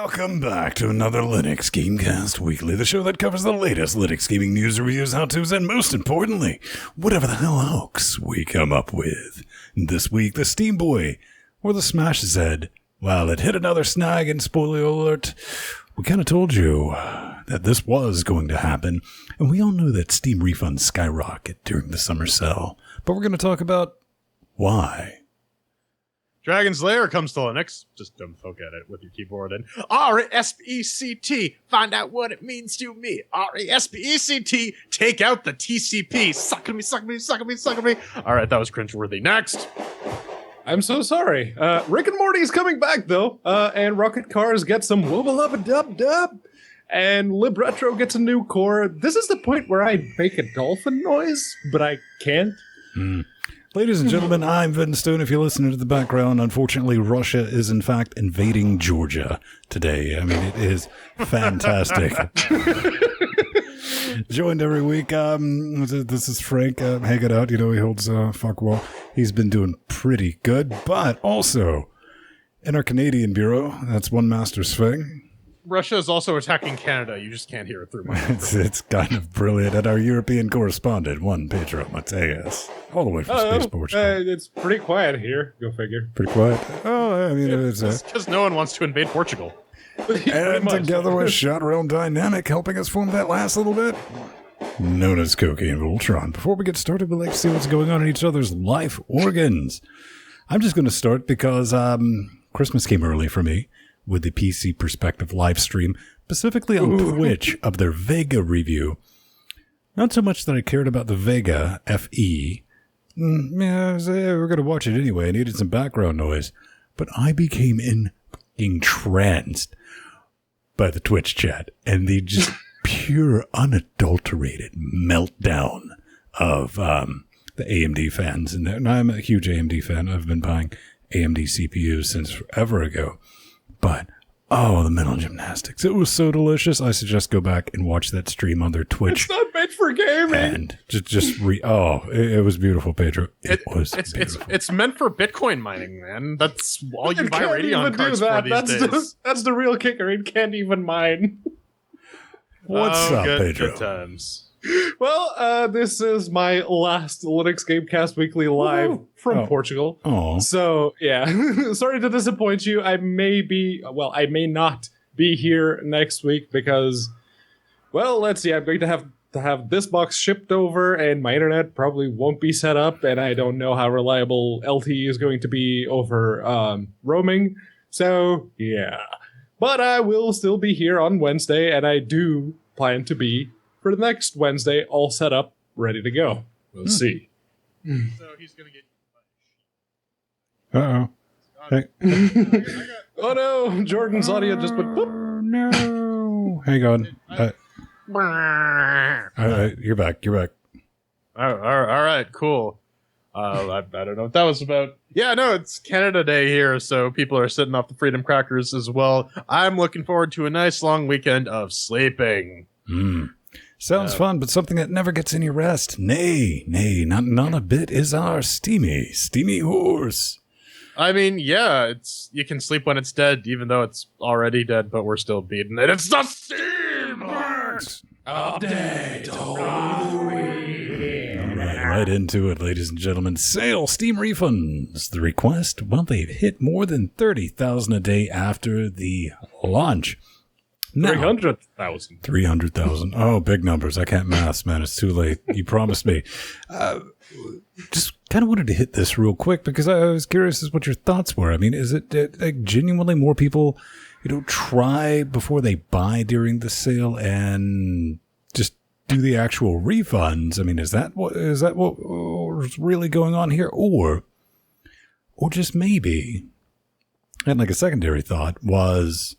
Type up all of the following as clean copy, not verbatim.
Welcome back to another Linux Gamecast Weekly, the show that covers the latest Linux gaming news, reviews, how-tos, and most importantly, whatever the hell hoax we come up with. This week, the Steam Boy, or the Smach Z, well, it hit another snag, and spoiler alert, we kind of told you that this was going to happen, and we all knew that Steam refunds skyrocket during the summer sale, but we're going to talk about why. Dragon's Lair comes to Linux. Just don't poke at it with your keyboard. And R-E-S-P-E-C-T. Find out what it means to me. R-E-S-P-E-C-T. Take out the TCP. Suck at me, suck at me, suck at me, suck at me. All right, that was cringeworthy. Next. I'm so sorry. Rick and Morty is coming back, though. And Rocket Cars get some wubba-lubba-dub-dub. And Libretro gets a new core. This is the point where I make a dolphin noise, but I can't. Ladies and gentlemen, I'm Vin Stone. If you're listening to the background, unfortunately, Russia is in fact invading Georgia today. I mean, it is fantastic. Joined every week. This is Frank hanging out. You know, he holds fuck wall. He's been doing pretty good, but also in our Canadian bureau, that's one master Sveng. Russia is also attacking Canada. You just can't hear it through my It's kind of brilliant. And our European correspondent, one Pedro Mateus, all the way from Spaceport. It's pretty quiet here. Go figure. Pretty quiet. Oh, I mean, it's because no one wants to invade Portugal. And together with Shot Realm Dynamic helping us form that last little bit, known as Cocaine Voltron. Before we get started, we'd like to see what's going on in each other's life organs. I'm just going to start because Christmas came early for me with the PC Perspective live stream, specifically on Twitch, of their Vega review. Not so much that I cared about the Vega FE. We're going to watch it anyway. I needed some background noise. But I became entranced by the Twitch chat and the just pure, unadulterated meltdown of the AMD fans. And I'm a huge AMD fan. I've been buying AMD CPUs since forever ago. But, the mental gymnastics. It was so delicious. I suggest go back and watch that stream on their Twitch. It's not meant for gaming. And it was beautiful, Pedro. It's meant for Bitcoin mining, man. That's all you buy Radeon cards for these days. That's the real kicker. It can't even mine. What's up, Pedro? Good times. Well, this is my last Linux Gamecast Weekly live from Portugal. Oh. So, yeah. Sorry to disappoint you. I may not be here next week because, well, let's see. I'm going to have this box shipped over and my internet probably won't be set up and I don't know how reliable LTE is going to be over roaming. So, yeah. But I will still be here on Wednesday and I do plan to be for the next Wednesday, all set up, ready to go. We'll see. So he's going to get... Uh-oh. Hey. Oh no, Jordan's audio just went boop. No. Hang on. You're back. All right, cool. I don't know what that was about. Yeah, no, it's Canada Day here, so people are sitting off the Freedom Crackers as well. I'm looking forward to a nice long weekend of sleeping. Sounds fun, but something that never gets any rest. Nay, not a bit is our steamy horse. I mean, yeah, you can sleep when it's dead, even though it's already dead, but we're still beating it. It's the Steam Works Update. Right into it, ladies and gentlemen. Sale Steam refunds. The request, well, they've hit more than 30,000 a day after the launch. 300,000. 300,000. Oh, big numbers. I can't math, man. It's too late. You promised me. Just kind of wanted to hit this real quick because I was curious as what your thoughts were. I mean, is it like genuinely more people, try before they buy during the sale and just do the actual refunds? I mean, is that what's really going on here, or just maybe? And like a secondary thought was,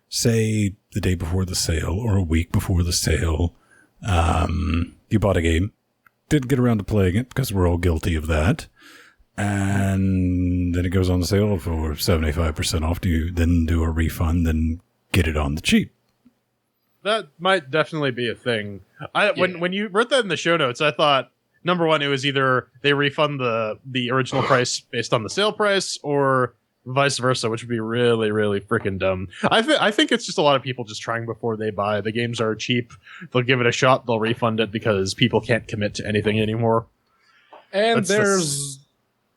say the day before the sale or a week before the sale, you bought a game, didn't get around to playing it because we're all guilty of that, and then it goes on the sale for 75% off. Do you then do a refund, then get it on the cheap? That might definitely be a thing. When you wrote that in the show notes, I thought, number one, it was either they refund the original price based on the sale price, or vice versa, which would be really, really freaking dumb. I think it's just a lot of people just trying before they buy. The games are cheap. They'll give it a shot. They'll refund it because people can't commit to anything anymore. And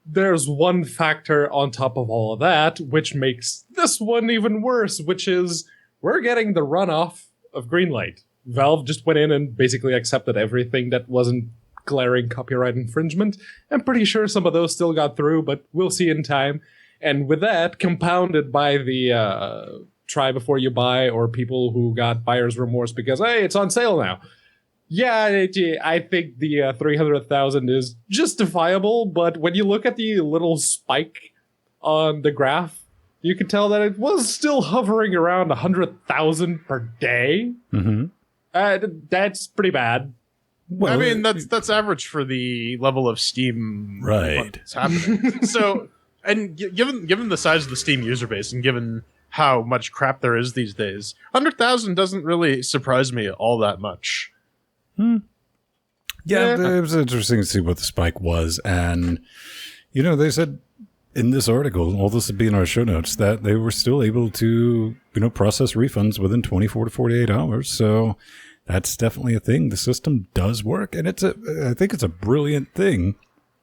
there's one factor on top of all of that, which makes this one even worse, which is we're getting the runoff of Greenlight. Valve just went in and basically accepted everything that wasn't glaring copyright infringement. I'm pretty sure some of those still got through, but we'll see in time. And with that, compounded by the try before you buy, or people who got buyer's remorse because, hey, it's on sale now. Yeah, I think the 300,000 is justifiable, but when you look at the little spike on the graph, you can tell that it was still hovering around 100,000 per day. Mm-hmm. That's pretty bad. Well, I mean, that's average for the level of Steam that's happening. So, and given the size of the Steam user base, and given how much crap there is these days, 100,000 doesn't really surprise me all that much. Yeah, it was interesting to see what the spike was. And, they said in this article, all this would be in our show notes, that they were still able to, process refunds within 24 to 48 hours. So that's definitely a thing. The system does work. And I think it's a brilliant thing.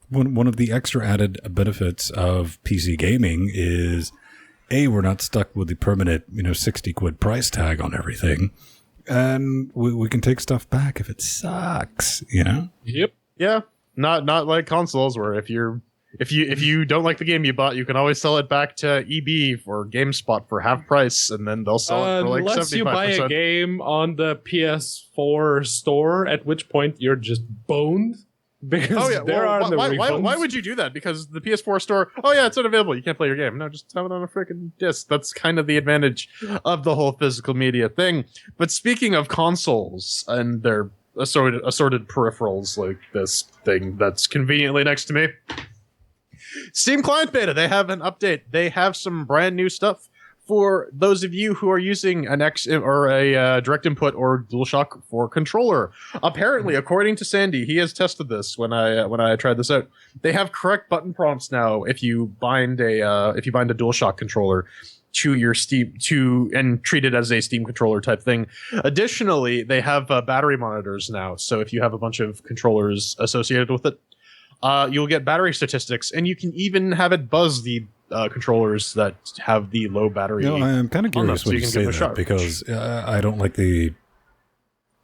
One of the extra added benefits of PC gaming is, we're not stuck with the permanent, 60 quid price tag on everything. And we can take stuff back if it sucks, Yep. Yeah. Not like consoles where if you don't like the game you bought, you can always sell it back to EB or GameSpot for half price, and then they'll sell it for like 75%. Unless you buy a game on the PS4 store, at which point you're just boned. Because why would you do that? Because the PS4 store, it's unavailable. You can't play your game. No, just have it on a freaking disc. That's kind of the advantage of the whole physical media thing. But speaking of consoles and their assorted peripherals like this thing that's conveniently next to me, Steam Client Beta, they have an update. They have some brand new stuff for those of you who are using an a direct input or DualShock 4 controller. Apparently, according to Sandy, he has tested this when I tried this out. They have correct button prompts now if you bind a DualShock controller to your Steam and treat it as a Steam controller type thing. Additionally, they have battery monitors now. So if you have a bunch of controllers associated with it, you'll get battery statistics, and you can even have it buzz the controllers that have the low battery. I'm kind of curious when you say that, because I don't like the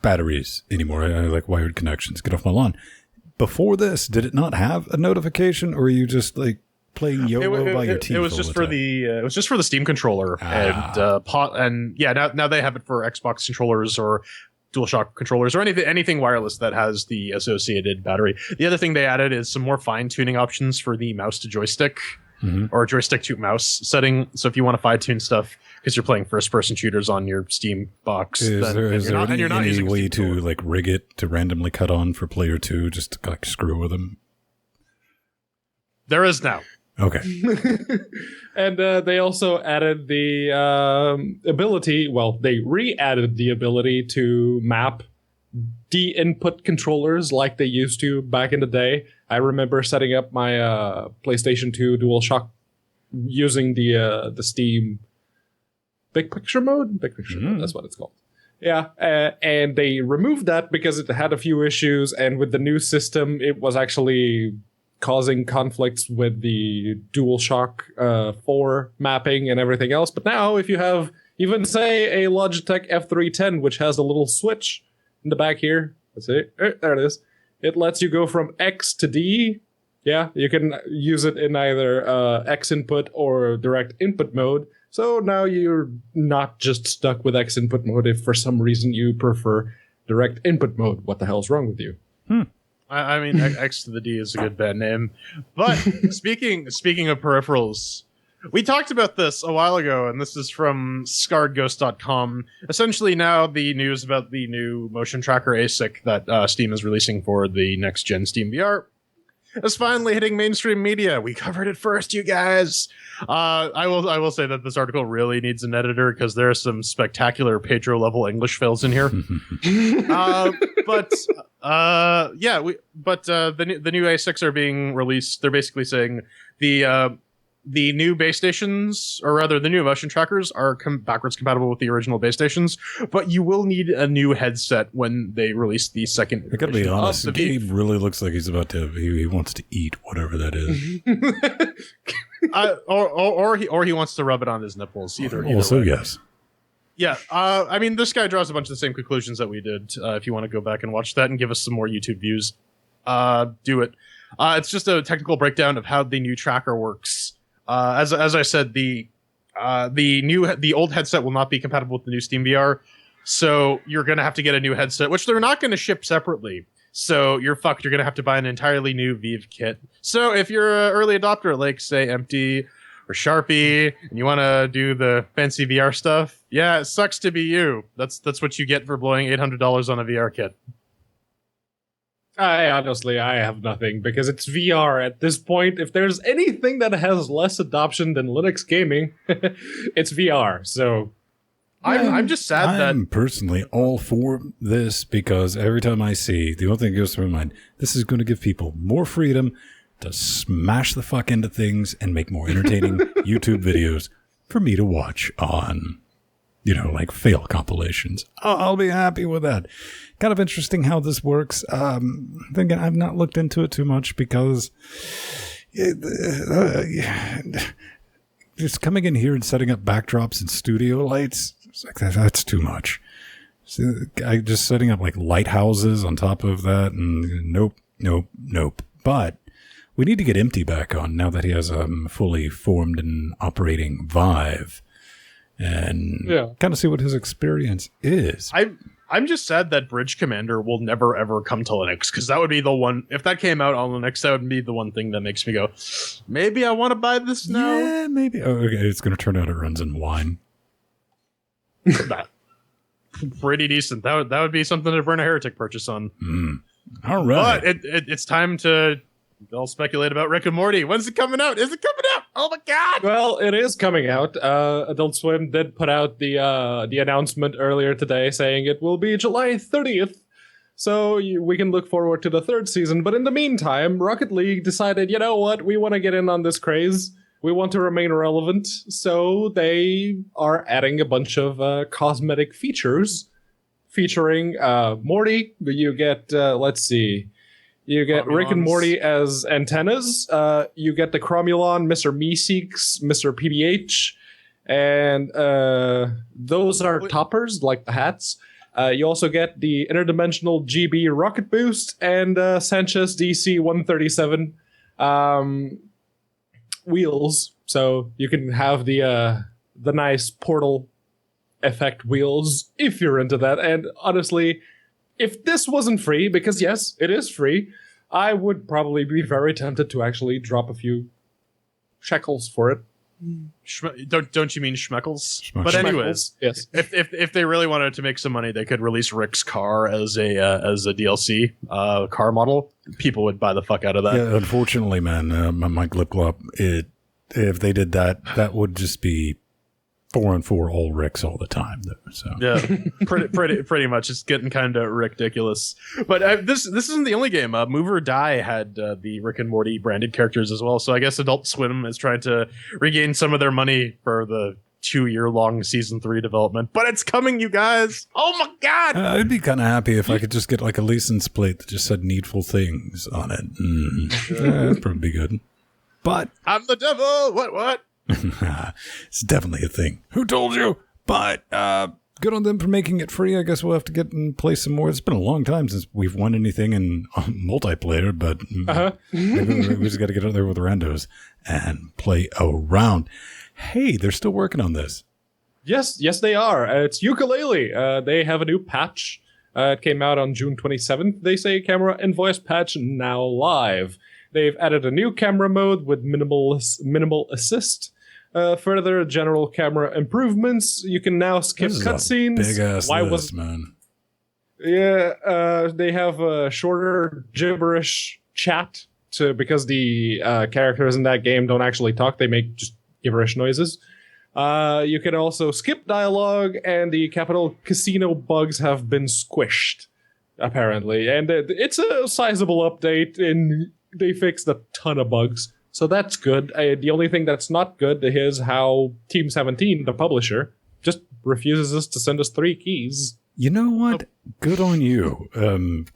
batteries anymore. I like wired connections. Get off my lawn. Before this, did it not have a notification, or are you just like playing YOLO by your teeth? It was just for the Steam controller, and now they have it for Xbox controllers or DualShock controllers or anything wireless that has the associated battery. The other thing they added is some more fine-tuning options for the mouse to joystick. Mm-hmm. Or joystick to mouse setting. So if you want to fine-tune stuff because you're playing first-person shooters on your Steam box, is there any way to like rig it to randomly cut on for player 2 just to like screw with them? There is now. Okay. And they also added the ability. Well, they re-added the ability to map de-input controllers like they used to back in the day. I remember setting up my PlayStation 2 DualShock using the Steam Big Picture mode. Big Picture mode, that's what it's called. Yeah, and they removed that because it had a few issues, and with the new system, it was actually causing conflicts with the DualShock 4 mapping and everything else. But now, if you have even, say, a Logitech F310, which has a little switch in the back here. Let's see. There it is. It lets you go from X to D. Yeah, you can use it in either X input or direct input mode. So now you're not just stuck with X input mode if for some reason you prefer direct input mode. What the hell's wrong with you? I mean, X to the D is a good bad name. But speaking of peripherals, we talked about this a while ago, and this is from scarredghost.com. Essentially now the news about the new motion tracker ASIC that Steam is releasing for the next-gen Steam VR is finally hitting mainstream media. We covered it first, you guys. I will say that this article really needs an editor because there are some spectacular Pedro-level English fails in here. The new ASICs are being released. They're basically saying the the new base stations, or rather the new motion trackers, are backwards compatible with the original base stations, but you will need a new headset when they release the second. I gotta be honest, Gabe really looks like he's about to. He wants to eat whatever that is. or he wants to rub it on his nipples. Either also, way. Yes. Yeah, I mean, this guy draws a bunch of the same conclusions that we did. If you want to go back and watch that and give us some more YouTube views, do it. It's just a technical breakdown of how the new tracker works. As I said, the old headset will not be compatible with the new Steam VR, so you're gonna have to get a new headset, which they're not gonna ship separately. So you're fucked. You're gonna have to buy an entirely new Vive kit. So if you're an early adopter, like say Empty or Sharpie, and you want to do the fancy VR stuff, yeah, it sucks to be you. That's what you get for blowing $800 on a VR kit. I have nothing because it's VR at this point. If there's anything that has less adoption than Linux gaming, it's VR. So I'm just sad that I'm personally all for this because every time I see, the only thing that goes through my mind, this is going to give people more freedom to smash the fuck into things and make more entertaining YouTube videos for me to watch on, like fail compilations. I'll be happy with that. Kind of interesting how this works. Thinking I've not looked into it too much because just coming in here and setting up backdrops and studio lights, it's like that's too much. So just setting up like lighthouses on top of that, and nope. But we need to get Empty back on now that he has a fully formed and operating Vive, and kind of see what his experience is. I'm just sad that Bridge Commander will never ever come to Linux, because that would be the one. If that came out on Linux, that would be the one thing that makes me go, maybe I want to buy this now. Yeah, maybe. Oh, okay, it's going to turn out it runs in wine. That pretty decent. That would be something to burn a heretic purchase on. All right, but it's time to. They'll speculate about Rick and Morty. When's it coming out? Is it coming out? Oh my god! Well, it is coming out. Adult Swim did put out the announcement earlier today saying it will be July 30th. So we can look forward to the third season. But in the meantime, Rocket League decided, you know what? We want to get in on this craze. We want to remain relevant. So they are adding a bunch of cosmetic features featuring Morty. You get, let's see. You get Cromulons. Rick and Morty as antennas. You get the Cromulon, Mr. Meeseeks, Mr. PBH, and those are toppers, like the hats. You also get the interdimensional GB rocket boost and Sanchez DC 137 wheels. So you can have the nice portal effect wheels if you're into that. And honestly, if this wasn't free, because yes, it is free, I would probably be very tempted to actually drop a few shekels for it. Don't you mean schmeckles? But anyways, yes. If they really wanted to make some money, they could release Rick's car as a DLC car model. People would buy the fuck out of that. Yeah, unfortunately, man, my Glip Glop, if they did that, that would just be 4-on-4 all Ricks all the time, though. So yeah, pretty much. It's getting kind of ridiculous. But this isn't the only game. Move or Die had the Rick and Morty branded characters as well. So I guess Adult Swim is trying to regain some of their money for the 2-year-long season 3 development. But it's coming, you guys! Oh my god! I'd be kind of happy if I could just get like a license plate that just said Needful Things on it. That'd probably be good. But I'm the devil. What? It's definitely a thing. Who told you? But good on them for making it free. I guess we'll have to get and play some more. It's been a long time since we've won anything in multiplayer, but maybe we just got to get out there with randos and play around. Hey, they're still working on this. Yes, they are. It's Yooka-Laylee. They have a new patch. It came out on June 27th. They say camera and voice patch now live. They've added a new camera mode with minimal assist. Further general camera improvements. You can now skip cutscenes. Big ass list, man. Yeah, they have a shorter gibberish chat because the characters in that game don't actually talk. They make just gibberish noises. You can also skip dialogue, and the capital casino bugs have been squished, apparently. And it's a sizable update, and they fixed a ton of bugs. So that's good. The only thing that's not good is how Team 17, the publisher, just refuses us to send us 3 keys. You know what? Good on you.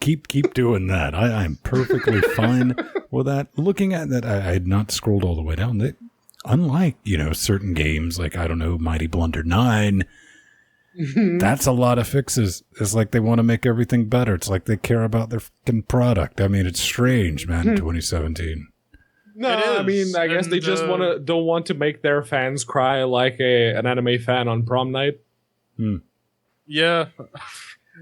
Keep doing that. I'm perfectly fine with that. Looking at that, I had not scrolled all the way down. Unlike, certain games like, I don't know, Mighty Blunder 9, that's a lot of fixes. It's like they want to make everything better. It's like they care about their fucking product. I mean, it's strange, man, in 2017. No, I mean, I guess they just don't want to make their fans cry like an anime fan on prom night. Yeah,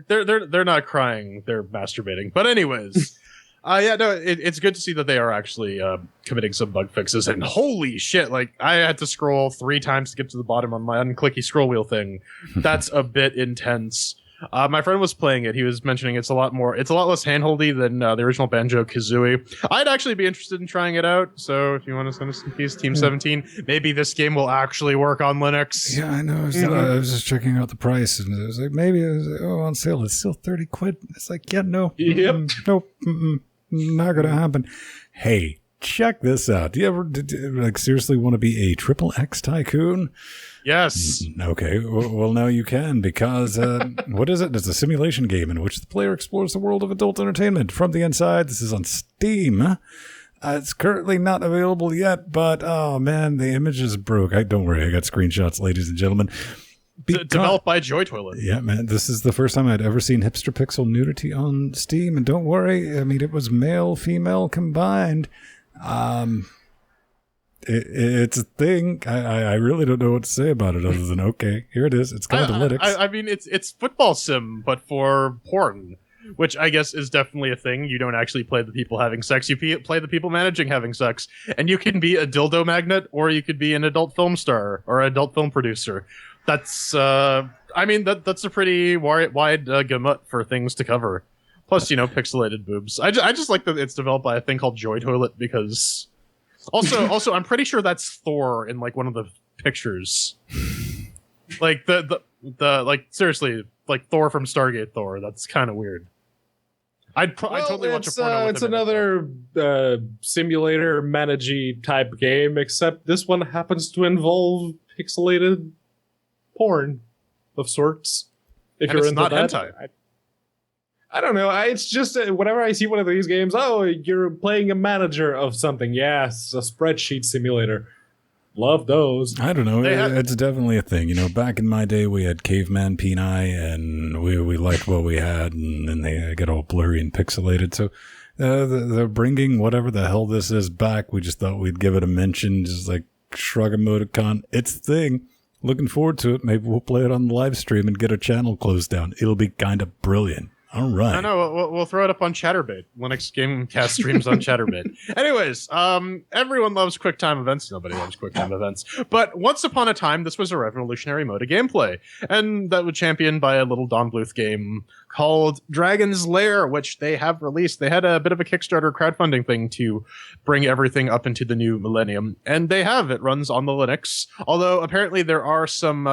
they're not crying; they're masturbating. But anyways, it's good to see that they are actually committing some bug fixes. And holy shit, like I had to scroll 3 times to get to the bottom on my unclicky scroll wheel thing. That's a bit intense. My friend was playing it. He was mentioning it's a lot less handholdy than the original Banjo-Kazooie. I'd actually be interested in trying it out. So if you want to send us some keys, Team 17, maybe this game will actually work on Linux. Yeah, I know. I was just checking out the price, and it was like, maybe on sale. It's still 30 quid. It's like, yeah, no. Yep. Nope. Not going to happen. Hey, check this out. Do you ever seriously want to be a triple X tycoon? Yes. Okay. Well, now you can, because what is it? It's a simulation game in which the player explores the world of adult entertainment from the inside. This is on Steam. It's currently not available yet, but oh man, the image is broke. Don't worry, I got screenshots, ladies and gentlemen. Developed by Joy Toilet. Yeah, man, this is the first time I'd ever seen hipster pixel nudity on Steam, and don't worry, I mean, it was male, female combined. It's a thing. I really don't know what to say about it other than, okay, here it is. It's kind of Linux. I mean, it's football sim, but for porn, which I guess is definitely a thing. You don't actually play the people having sex. You play the people managing having sex. And you can be a dildo magnet, or you could be an adult film star or adult film producer. That's, that's a pretty wide gamut for things to cover. Plus, pixelated boobs. I just like that it's developed by a thing called Joy Toilet, because... Also, I'm pretty sure that's Thor in like one of the pictures. Like the seriously, like Thor from Stargate Thor. That's kind of weird. I'd totally watch a porno with it's him another simulator managey type game, except this one happens to involve pixelated porn of sorts. If and you're it's into not that, hentai. I don't know. It's just whenever I see one of these games, oh, you're playing a manager of something. Yes, a spreadsheet simulator. Love those. I don't know. It's definitely a thing. Back in my day, we had Caveman Peni, and we liked what we had, and then they get all blurry and pixelated. So they're bringing whatever the hell this is back. We just thought we'd give it a mention, just like shrug emoticon. It's a thing. Looking forward to it. Maybe we'll play it on the live stream and get our channel closed down. It'll be kind of brilliant. All right. No, we'll throw it up on ChatterBait. LinuxGameCast streams on ChatterBait. Anyways, everyone loves QuickTime events. Nobody loves QuickTime events. But once upon a time, this was a revolutionary mode of gameplay. And that was championed by a little Don Bluth game called Dragon's Lair, which they have released. They had a bit of a Kickstarter crowdfunding thing to bring everything up into the new millennium. And they have. It runs on the Linux. Although, apparently, there are some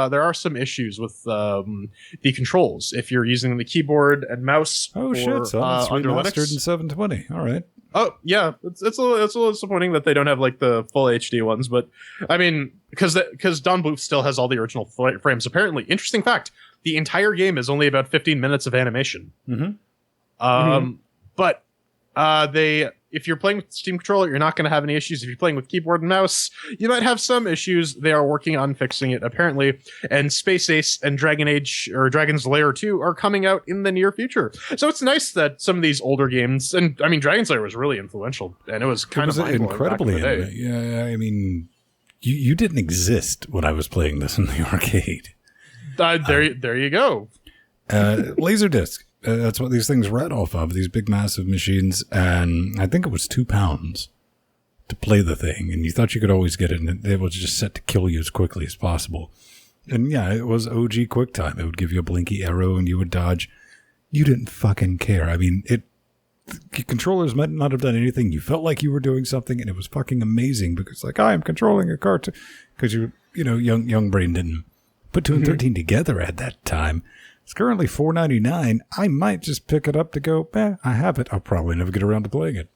issues with the controls. If you're using the keyboard and mouse. Oh shit! So it's under remastered Linux. in 720. All right. Oh yeah, it's a little disappointing that they don't have like the full HD ones, but I mean because Don Bluth still has all the original frames. Apparently, interesting fact: the entire game is only about 15 minutes of animation. But if you're playing with the Steam controller, you're not going to have any issues. If you're playing with keyboard and mouse, you might have some issues. They are working on fixing it, apparently. And Space Ace and Dragon's Lair 2 are coming out in the near future. So it's nice that some of these older games, and I mean, Dragon's Lair was really influential, and it was kind of incredibly. Yeah, I mean, you didn't exist when I was playing this in the arcade. There you go. Laserdisc. That's what these things read off of, these big, massive machines. And I think it was £2 to play the thing. And you thought you could always get it, and it was just set to kill you as quickly as possible. And yeah, it was OG QuickTime. It would give you a blinky arrow and you would dodge. You didn't fucking care. I mean, your controllers might not have done anything. You felt like you were doing something, and it was fucking amazing because, like, I am controlling a cartoon. Because young brain didn't put 2 and 13 together at that time. It's currently $4.99. I might just pick it up to go, I have it. I'll probably never get around to playing it.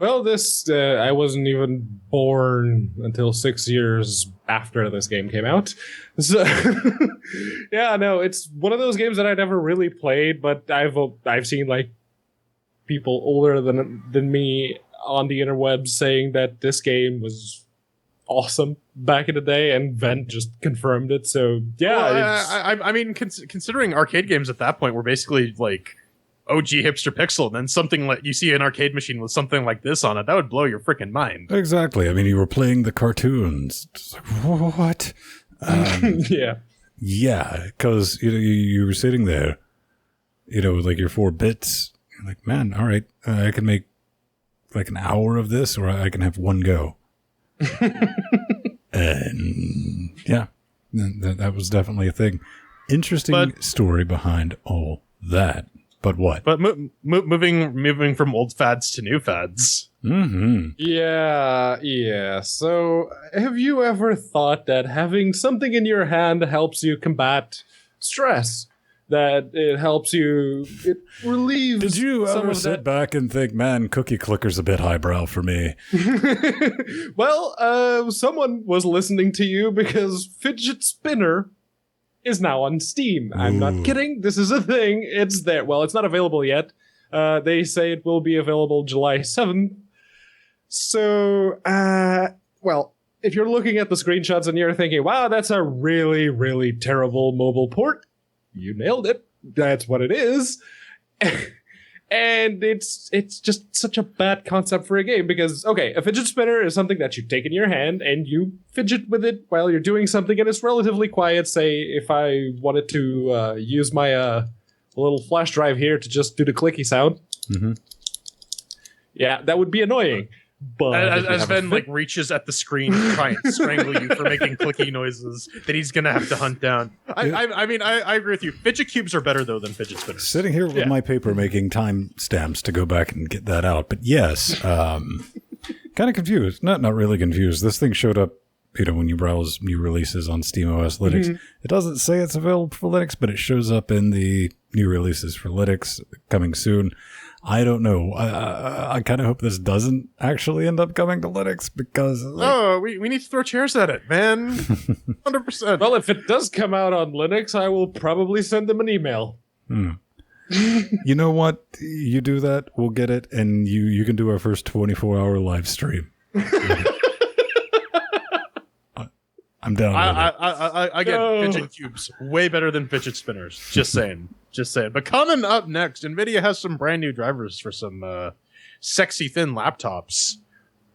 Well, this I wasn't even born until 6 years after this game came out. So, yeah, no, it's one of those games that I never really played, but I've seen like people older than me on the interwebs saying that this game was awesome back in the day, and Vent just confirmed it. So yeah, well, I mean, considering arcade games at that point were basically like OG hipster pixel, and then something like you see an arcade machine with something like this on it, that would blow your freaking mind. Exactly. I mean, you were playing the cartoons. It's like, what? Yeah, because you were sitting there, with like your 4 bits. You're like, man, all right, I can make like an hour of this, or I can have one go. And yeah, that was definitely a thing. Interesting story behind all that. But what? But moving from old fads to new fads. Mm-hmm. Yeah. So, have you ever thought that having something in your hand helps you combat stress? That it helps you, it relieves. Did you ever sit back and think, man, cookie clicker's a bit highbrow for me? Well, someone was listening to you because Fidget Spinner is now on Steam. I'm not kidding. This is a thing. It's there. Well, it's not available yet. They say it will be available July 7th. So, well, if you're looking at the screenshots and you're thinking, wow, that's a really, really terrible mobile port, you nailed it. That's what it is. And it's just such a bad concept for a game because, okay, a fidget spinner is something that you take in your hand and you fidget with it while you're doing something, and it's relatively quiet. Say, if I wanted to use my little flash drive here to just do the clicky sound, yeah, that would be annoying. But as Ben like reaches at the screen to try and strangle you for making clicky noises that he's gonna have to hunt down. I mean, I agree with you. Fidget cubes are better though than fidget spinners. Sitting here with my paper making time stamps to go back and get that out. But yes, kind of confused. Not really confused. This thing showed up, when you browse new releases on SteamOS Linux. It doesn't say it's available for Linux, but it shows up in the new releases for Linux coming soon. I don't know. I kind of hope this doesn't actually end up coming to Linux because... we need to throw chairs at it, man. 100%. Well, if it does come out on Linux, I will probably send them an email. You know what? You do that, we'll get it, and you can do our first 24-hour live stream. I'm down with it. Again, fidget cubes, way better than fidget spinners. Just saying. But coming up next, NVIDIA has some brand new drivers for some sexy thin laptops.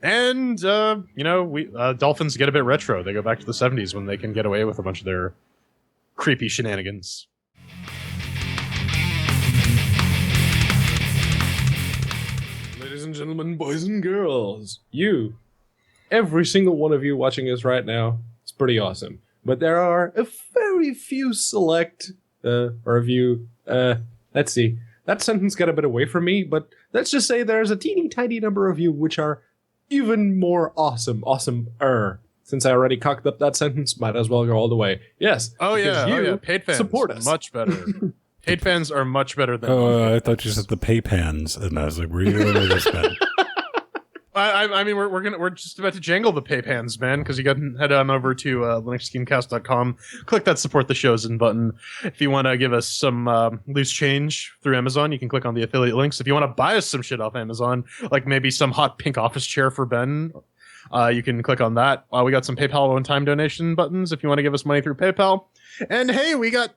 And, Dolphins get a bit retro. They go back to the 70s when they can get away with a bunch of their creepy shenanigans. Ladies and gentlemen, boys and girls, every single one of you watching this right now, it's pretty awesome. But there are a very few select, let's see, that sentence got a bit away from me, but let's just say there's a teeny tiny number of you which are even more awesomer. Since I already cocked up that sentence, might as well go all the way. Yes. Oh yeah. Paid fans support us. Much better. Paid fans are much better than... I thought you said the pay pans, and I was like, where are you going with this, man? I mean, we're just about to jangle the pay pans, man, because you got to head on over to LinuxGameCast.com, click that support the shows button. If you want to give us some loose change through Amazon, you can click on the affiliate links. If you want to buy us some shit off Amazon, like maybe some hot pink office chair for Ben, you can click on that. We got some PayPal one-time donation buttons if you want to give us money through PayPal. And hey, we got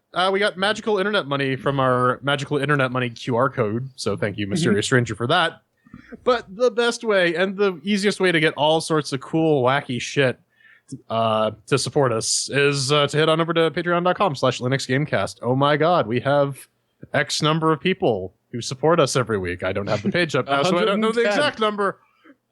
magical internet money from our magical internet money QR code. So thank you, Mysterious Stranger, for that. But the best way and the easiest way to get all sorts of cool, wacky shit to support us is to head on over to patreon.com/LinuxGameCast. Oh my God, we have X number of people who support us every week. I don't have the page up now, so I don't know the exact number.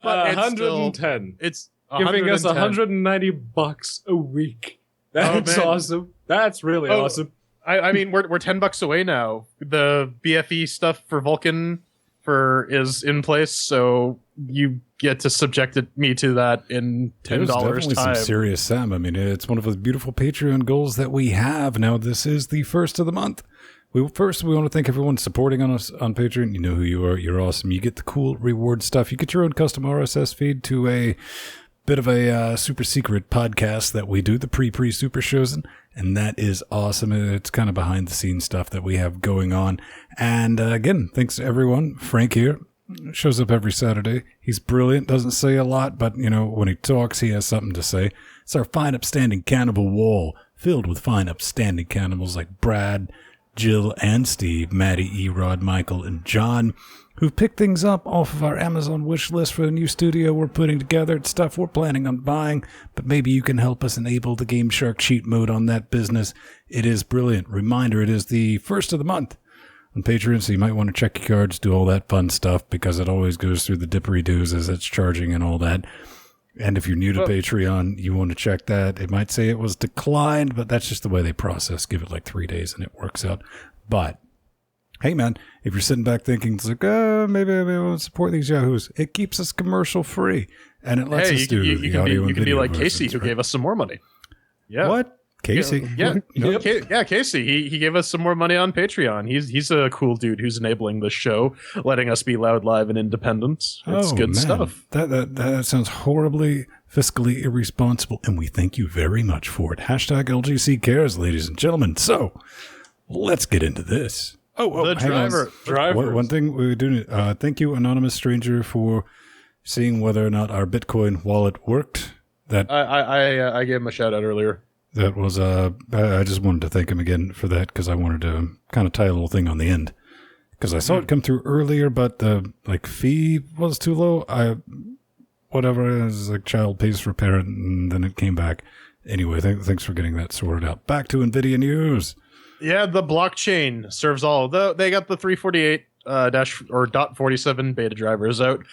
But it's 110. It's giving us $190 a week. That's awesome. That's really awesome. I mean, we're $10 away now. The BFE stuff for Vulkan is in place, so you get to subject me to that in $10 definitely time. Some serious Sam. I mean, it's one of those beautiful Patreon goals that we have. Now, this is the first of the month. we want to thank everyone supporting us on Patreon. You know who you are. You're awesome. You get the cool reward stuff. You get your own custom RSS feed to a bit of a super secret podcast that we do, the pre-super shows, and that is awesome. It's kind of behind the scenes stuff that we have going on. And again, thanks to everyone. Frank here shows up every Saturday. He's brilliant, doesn't say a lot, but when he talks, he has something to say. It's our fine, upstanding cannibal wall, filled with fine, upstanding cannibals like Brad, Jill, and Steve, Maddie, Erod, Michael, and John, who've picked things up off of our Amazon wish list for the new studio we're putting together. It's stuff we're planning on buying, but maybe you can help us enable the Game Shark cheat mode on that business. It is brilliant. Reminder, it is the first of the month on Patreon, so you might want to check your cards, do all that fun stuff, because it always goes through the dippery-doos as it's charging and all that. And if you're new to Patreon, you want to check that. It might say it was declined, but that's just the way they process. Give it like 3 days and it works out. But hey, man, if you're sitting back thinking, it's like, maybe I won't support these yahoos, it keeps us commercial free. And it lets us do the audio and video. You can be like Casey, who gave us some more money. Yeah. What? Casey? Yeah, Casey. He gave us some more money on Patreon. He's a cool dude who's enabling the show, letting us be loud, live, and independent. It's good stuff. That sounds horribly fiscally irresponsible, and we thank you very much for it. Hashtag L.G.C cares, ladies and gentlemen. So let's get into this. The driver. One thing we do. Thank you, anonymous stranger, for seeing whether or not our Bitcoin wallet worked. That I gave him a shout out earlier. That was I just wanted to thank him again for that, because I wanted to kind of tie a little thing on the end, because I saw it come through earlier, but the fee was too low. Whatever, it was like child pays for parent, and then it came back. Anyway, thanks for getting that sorted out. Back to NVIDIA news. Yeah, the blockchain serves all. They got the 348 .47 beta drivers out.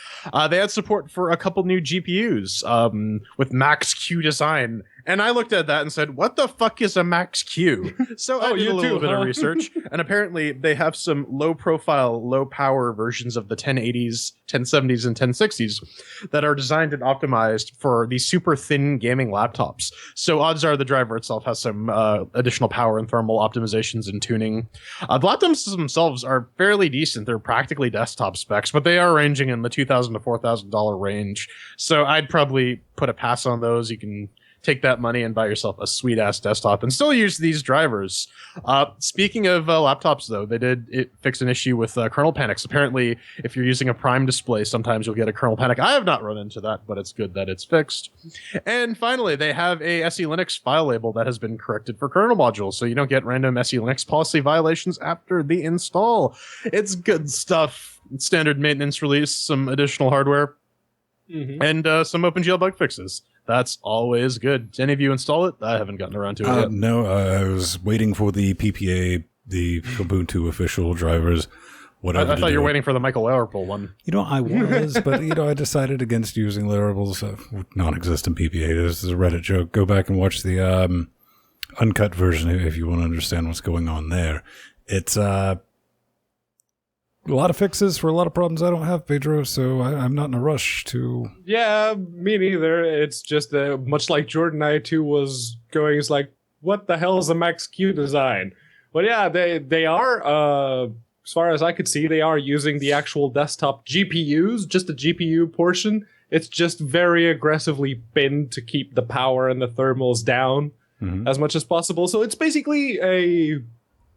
They had support for a couple new GPUs with Max Q design. And I looked at that and said, what the fuck is a Max Q? So I did a little bit of research. And apparently they have some low profile, low power versions of the 1080s, 1070s, and 1060s that are designed and optimized for these super thin gaming laptops. So odds are the driver itself has some additional power and thermal optimizations and tuning. The laptops themselves are fairly decent. They're practically desktop specs, but they are ranging in the $2,000 to $4,000 range. So I'd probably put a pass on those. You can take that money and buy yourself a sweet ass desktop and still use these drivers. Speaking of laptops, though, they did fix an issue with kernel panics. Apparently, if you're using a prime display, sometimes you'll get a kernel panic. I have not run into that, but it's good that it's fixed. And finally, they have a SE Linux file label that has been corrected for kernel modules, so you don't get random SE Linux policy violations after the install. It's good stuff. Standard maintenance release, some additional hardware, and some OpenGL bug fixes. That's always good. Did any of you install it? I haven't gotten around to it yet. No, I was waiting for the PPA, the Ubuntu official drivers. Whatever. I thought you were waiting for the Michael Laravel one. I was, but I decided against using Laravel's non-existent PPA. This is a Reddit joke. Go back and watch the uncut version if you want to understand what's going on there. It's a lot of fixes for a lot of problems I don't have, Pedro, so I'm not in a rush to... Yeah, me neither. It's just much like Jordan I too was going, it's like, what the hell is a Max Q design? But yeah, they are, as far as I could see, they are using the actual desktop GPUs, just the GPU portion. It's just very aggressively binned to keep the power and the thermals down as much as possible. So it's basically a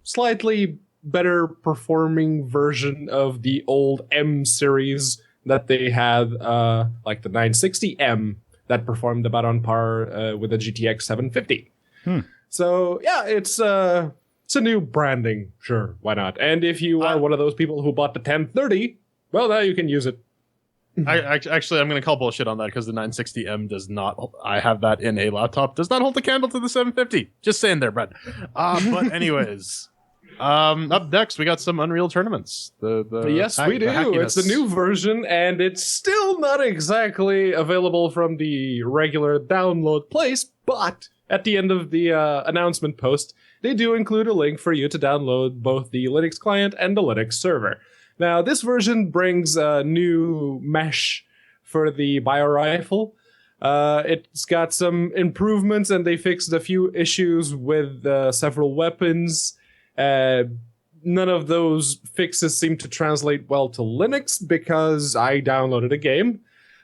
slightly better performing version of the old M series that they had, like the 960M that performed about on par with the GTX 750. So yeah, it's a new branding. Sure, why not? And if you are one of those people who bought the 1030, well, now you can use it. Actually, I'm going to call bullshit on that because the 960M does not. I have that in a laptop. Does not hold a candle to the 750. Just saying there, Brett. But anyways. Up next, we got some Unreal tournaments. Yes, we do. It's the new version, and it's still not exactly available from the regular download place, but at the end of the announcement post, they do include a link for you to download both the Linux client and the Linux server. Now, this version brings a new mesh for the biorifle. It's got some improvements, and they fixed a few issues with several weapons. none of those fixes seem to translate well to Linux because I downloaded a game.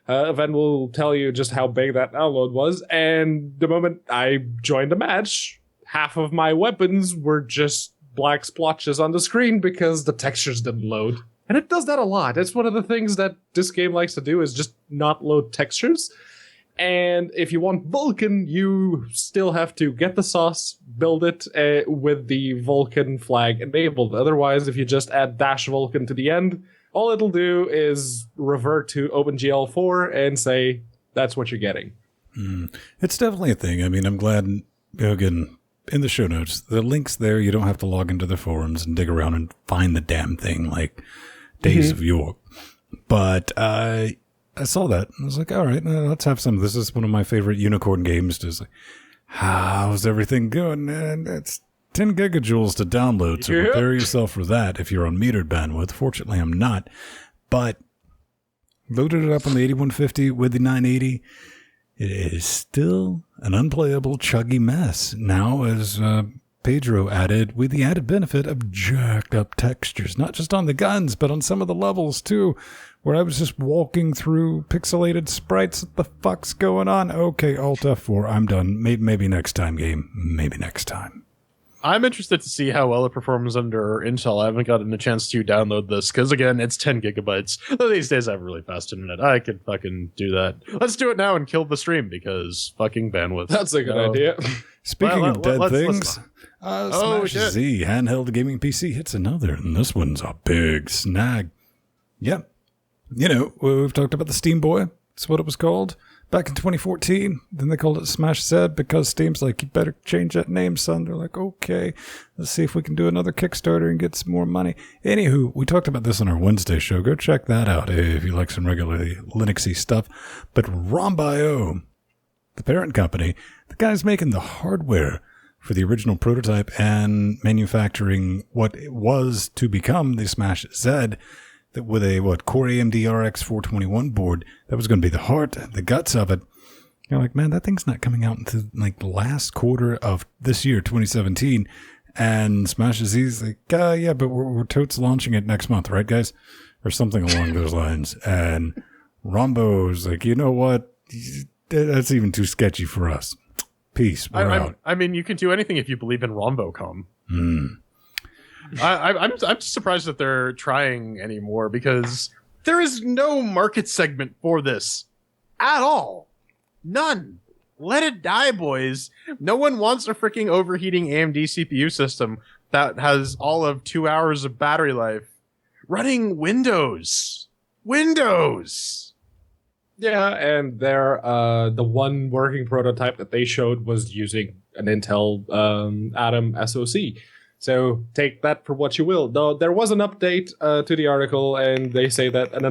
Then we'll tell you just how big that download was. And the moment I joined a match, half of my weapons were just black splotches on the screen because the textures didn't load. And it does that a lot. It's one of the things that this game likes to do is just not load textures. And if you want Vulkan, you still have to get the sauce, build it with the Vulkan flag enabled. Otherwise, if you just add -Vulkan to the end, all it'll do is revert to OpenGL4 and say, that's what you're getting. It's definitely a thing. I mean, I'm glad, again, in the show notes, the link's there. You don't have to log into the forums and dig around and find the damn thing like days of yore. But I saw that. I was like, all right, let's have some. This is one of my favorite unicorn games. Just like, how's everything going? And it's 10 gigajoules to download, so prepare yourself for that if you're on metered bandwidth. Fortunately, I'm not. But loaded it up on the 8150 with the 980. It is still an unplayable, chuggy mess. Now, as Pedro added, with the added benefit of jacked up textures, not just on the guns, but on some of the levels, too, where I was just walking through pixelated sprites. What the fuck's going on? Okay, Alt F4, I'm done. Maybe next time, game. Maybe next time. I'm interested to see how well it performs under Intel. I haven't gotten a chance to download this because, again, it's 10 gigabytes. Though these days I have really fast internet. I could fucking do that. Let's do it now and kill the stream because fucking bandwidth. That's a good idea. Speaking of dead things, Smach shit. Z handheld gaming PC hits another, and this one's a big snag. Yep. You know, we've talked about the Steam Boy. That's what it was called. Back in 2014, then they called it Smach Z because Steam's like, you better change that name, son. They're like, okay, let's see if we can do another Kickstarter and get some more money. Anywho, we talked about this on our Wednesday show. Go check that out if you like some regularly Linuxy stuff. But Rhombio, the parent company, the guy's making the hardware for the original prototype and manufacturing what it was to become the Smach Z, that with a Core AMD RX 421 board, that was going to be the heart, the guts of it. You're like, man, that thing's not coming out until like the last quarter of this year, 2017. And Smach Z's like, yeah, but we're totes launching it next month, right, guys? Or something along those lines. And Rombo's like, you know what? That's even too sketchy for us. Peace. We're out. I mean, you can do anything if you believe in Rombocom. I'm just surprised that they're trying anymore because there is no market segment for this at all. None. Let it die, boys. No one wants a freaking overheating AMD CPU system that has all of 2 hours of battery life running Windows. Yeah, and the one working prototype that they showed was using an Intel Atom SoC. So take that for what you will. Though there was an update to the article, and they say that an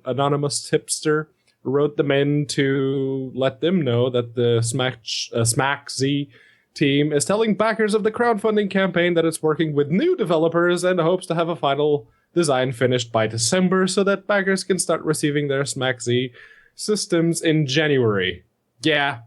anonymous tipster wrote them in to let them know that the Smach Z team is telling backers of the crowdfunding campaign that it's working with new developers and hopes to have a final design finished by December so that backers can start receiving their Smach Z systems in January. Yeah.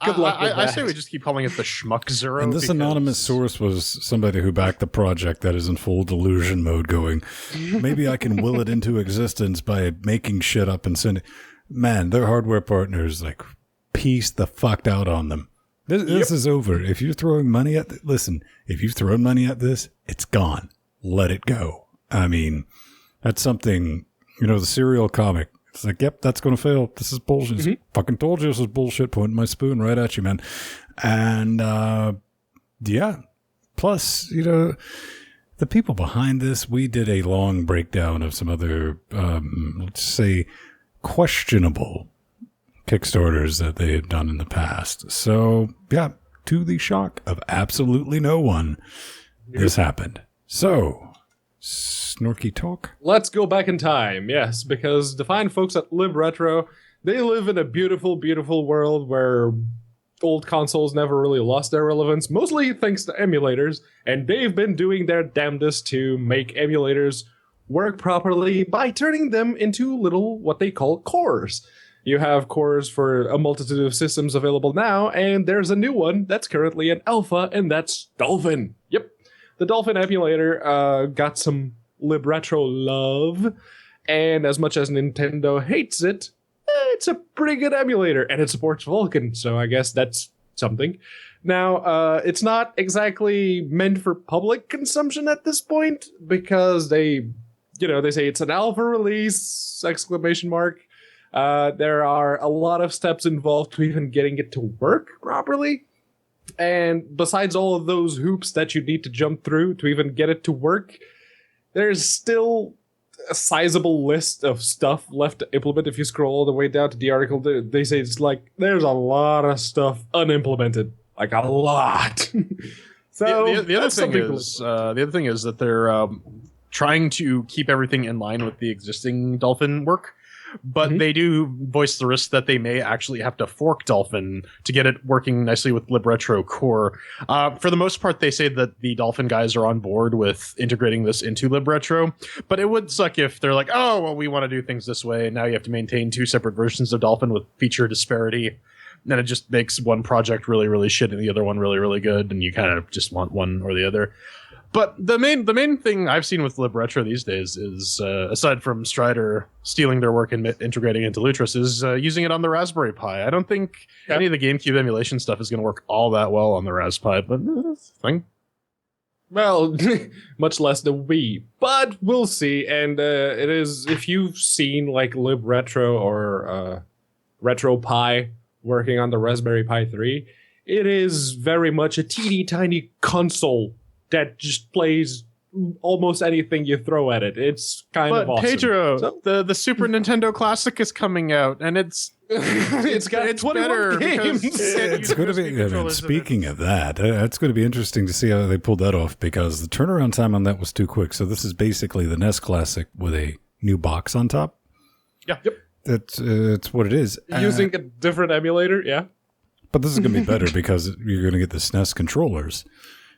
Good luck with that. I say we just keep calling it the Schmuck Zero. And this anonymous source was somebody who backed the project that is in full delusion mode going, maybe I can will it into existence by making shit up and sending. Man, their hardware partners, like, piece the fuck out on them. This is over. If you're throwing money at if you've thrown money at this, it's gone. Let it go. I mean, that's something, the serial comic. It's like, yep, that's going to fail. This is bullshit. Fucking told you this is bullshit. Pointing my spoon right at you, man. And, yeah. Plus, the people behind this, we did a long breakdown of some other, let's say, questionable Kickstarters that they had done in the past. So, yeah, to the shock of absolutely no one, this happened. So, Snorky talk? Let's go back in time, yes, because the fine folks at Live Retro, they live in a beautiful, beautiful world where old consoles never really lost their relevance, mostly thanks to emulators, and they've been doing their damnedest to make emulators work properly by turning them into little, what they call cores. You have cores for a multitude of systems available now, and there's a new one that's currently in alpha, and that's Dolphin. Yep. the Dolphin emulator got some libretro love, and as much as Nintendo hates it, it's a pretty good emulator, and it supports Vulkan, so I guess that's something. Now, it's not exactly meant for public consumption at this point, because they say it's an alpha release, ! There are a lot of steps involved to even getting it to work properly. And besides all of those hoops that you need to jump through to even get it to work, there's still a sizable list of stuff left to implement. If you scroll all the way down to the article, they say it's like there's a lot of stuff unimplemented. Like a lot. So the other thing is that they're trying to keep everything in line with the existing Dolphin work, but they do voice the risk that they may actually have to fork Dolphin to get it working nicely with libretro core. For the most part, they say that the Dolphin guys are on board with integrating this into libretro, but it would suck if they're like, oh, well, we want to do things this way, and now you have to maintain two separate versions of Dolphin with feature disparity. Then it just makes one project really, really shit and the other one really, really good, and you kind of just want one or the other. But the main thing I've seen with libretro these days is, aside from Strider stealing their work and integrating into Lutris, is using it on the Raspberry Pi. I don't think any of the GameCube emulation stuff is going to work all that well on the Raspberry Pi, but that's the thing. Well, much less the Wii, but we'll see. And it is, if you've seen like libretro or RetroPie working on the Raspberry Pi 3, it is very much a teeny tiny console that just plays almost anything you throw at it. It's kind of awesome. Pedro, the Super Nintendo Classic is coming out, and it's got 21 games. It's going to be. I mean, speaking of that, it's going to be interesting to see how they pulled that off, because the turnaround time on that was too quick. So this is basically the NES Classic with a new box on top. Yeah. Yep. It's what it is. Using a different emulator, yeah. But this is going to be better because you're going to get the SNES controllers,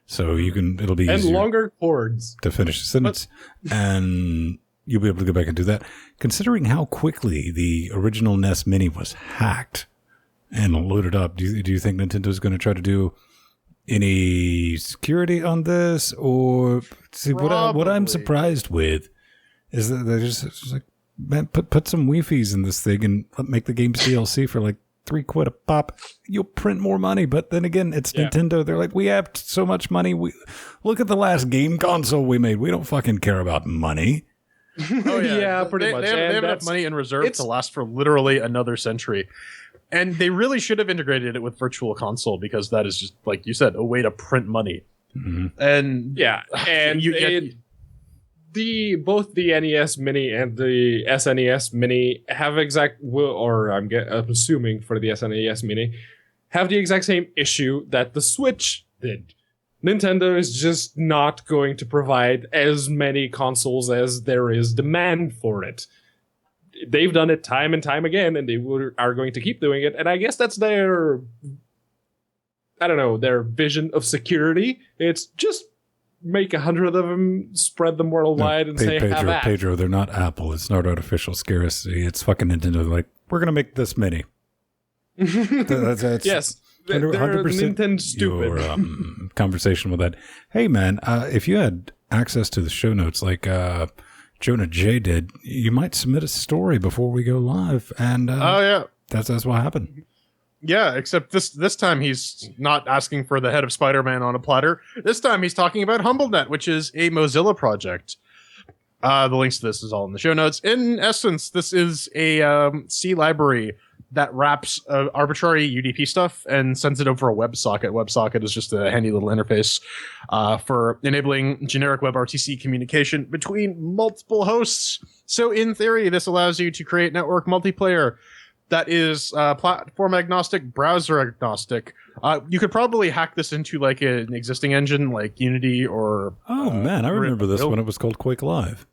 so it'll be and easier longer cords to finish the sentence, and you'll be able to go back and do that. Considering how quickly the original NES Mini was hacked and loaded up, do you think Nintendo's going to try to do any security on this? Or see, what I'm surprised with is that they're just like, man, put some Wi-Fi's in this thing and make the game's DLC for like $3 a pop. You'll print more money. But then again, it's Nintendo. They're like, we have so much money. Look at the last game console we made. We don't fucking care about money. Oh, yeah, pretty much. They have enough money in reserve to last for literally another century. And they really should have integrated it with Virtual Console, because that is just, like you said, a way to print money. Mm-hmm. And yeah, and both the NES Mini and the SNES Mini have I'm assuming for the SNES Mini, have the exact same issue that the Switch did. Nintendo is just not going to provide as many consoles as there is demand for it. They've done it time and time again, and they are going to keep doing it. And I guess that's their vision of security. It's just make 100 of them, spread them worldwide, and say, have at. Pedro, they're not Apple. It's not artificial scarcity. It's fucking Nintendo. They're like, we're going to make this mini. That's yes. They're Nintendo stupid. Your conversation with that. Hey, man, if you had access to the show notes like Jonah J did, you might submit a story before we go live. And that's what happened. Yeah, except this time he's not asking for the head of Spider-Man on a platter. This time he's talking about HumbleNet, which is a Mozilla project. The links to this is all in the show notes. In essence, this is a C library that wraps arbitrary UDP stuff and sends it over a WebSocket. WebSocket is just a handy little interface for enabling generic WebRTC communication between multiple hosts. So in theory, this allows you to create network multiplayer that is platform agnostic, browser agnostic. You could probably hack this into like an existing engine like Unity or... Oh, man, I remember this when it was called Quake Live.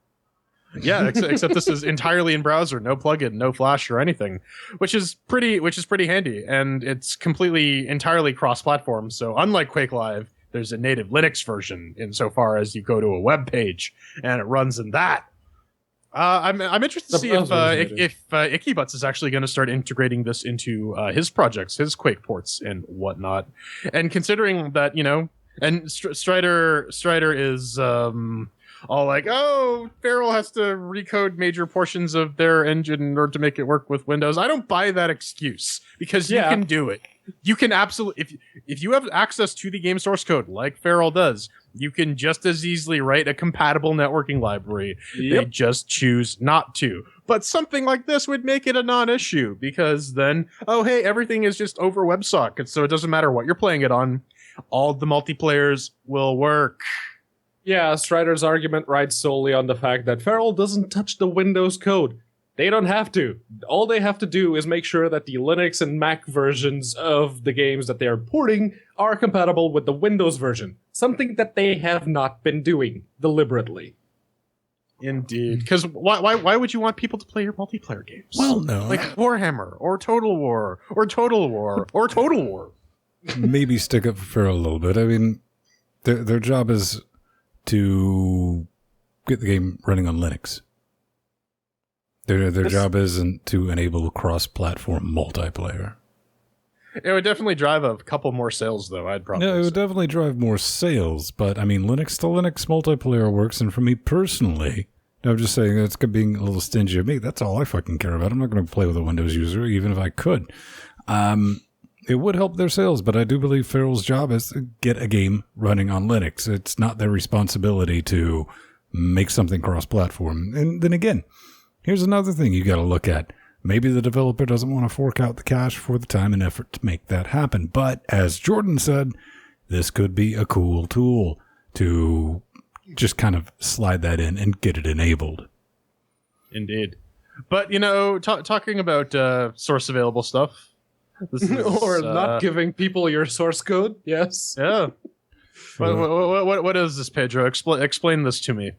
Yeah, except this is entirely in browser, no plugin, no Flash or anything, which is pretty handy, and it's entirely cross-platform. So unlike Quake Live, there's a native Linux version insofar as you go to a web page and it runs in that. I'm interested to see if Icky Butts is actually going to start integrating this into his projects, his Quake ports and whatnot. And considering that, And Strider is all like, oh, Feral has to recode major portions of their engine in order to make it work with Windows. I don't buy that excuse because you can do it. You can absolutely, if you have access to the game source code like Feral does, you can just as easily write a compatible networking library. They just choose not to. But something like this would make it a non-issue because then, oh, hey, everything is just over WebSocket, so it doesn't matter what you're playing it on. All the multiplayers will work. Yeah, Strider's argument rides solely on the fact that Feral doesn't touch the Windows code. They don't have to. All they have to do is make sure that the Linux and Mac versions of the games that they are porting are compatible with the Windows version. Something that they have not been doing deliberately. Indeed. Because why would you want people to play your multiplayer games? Well, no. Like Warhammer, or Total War, or Total War, or Total War. Maybe stick up for Feral a little bit. I mean, their job is to get the game running on Linux. Their job isn't to enable cross-platform multiplayer. It would definitely drive a couple more sales, though, I'd probably No, it would definitely drive more sales, but I mean, Linux to Linux multiplayer works, and for me personally, I'm just saying it's being a little stingy of me. That's all I fucking care about. I'm not going to play with a Windows user, even if I could. It would help their sales, but I do believe Feral's job is to get a game running on Linux. It's not their responsibility to make something cross-platform. And then again, here's another thing you got to look at. Maybe the developer doesn't want to fork out the cash for the time and effort to make that happen. But as Jordan said, this could be a cool tool to just kind of slide that in and get it enabled. Indeed. But, you know, talking about source available stuff, this is, or not giving people your source code. Yes. Yeah. What is this, Pedro? Explain this to me.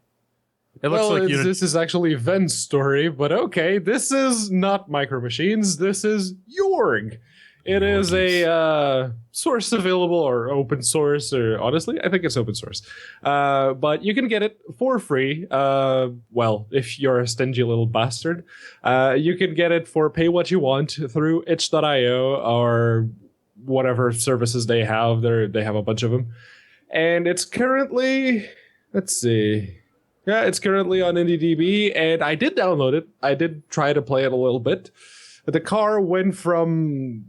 It looks like this is actually Ven's story, but okay. This is not Micro Machines. This is Yorg. It is a source available or open source, or honestly, I think it's open source. But you can get it for free. Well, if you're a stingy little bastard, you can get it for pay what you want through itch.io or whatever services they have. They have a bunch of them. And it's currently, let's see. Yeah, it's currently on IndieDB, and I did download it. I did try to play it a little bit. The car went from,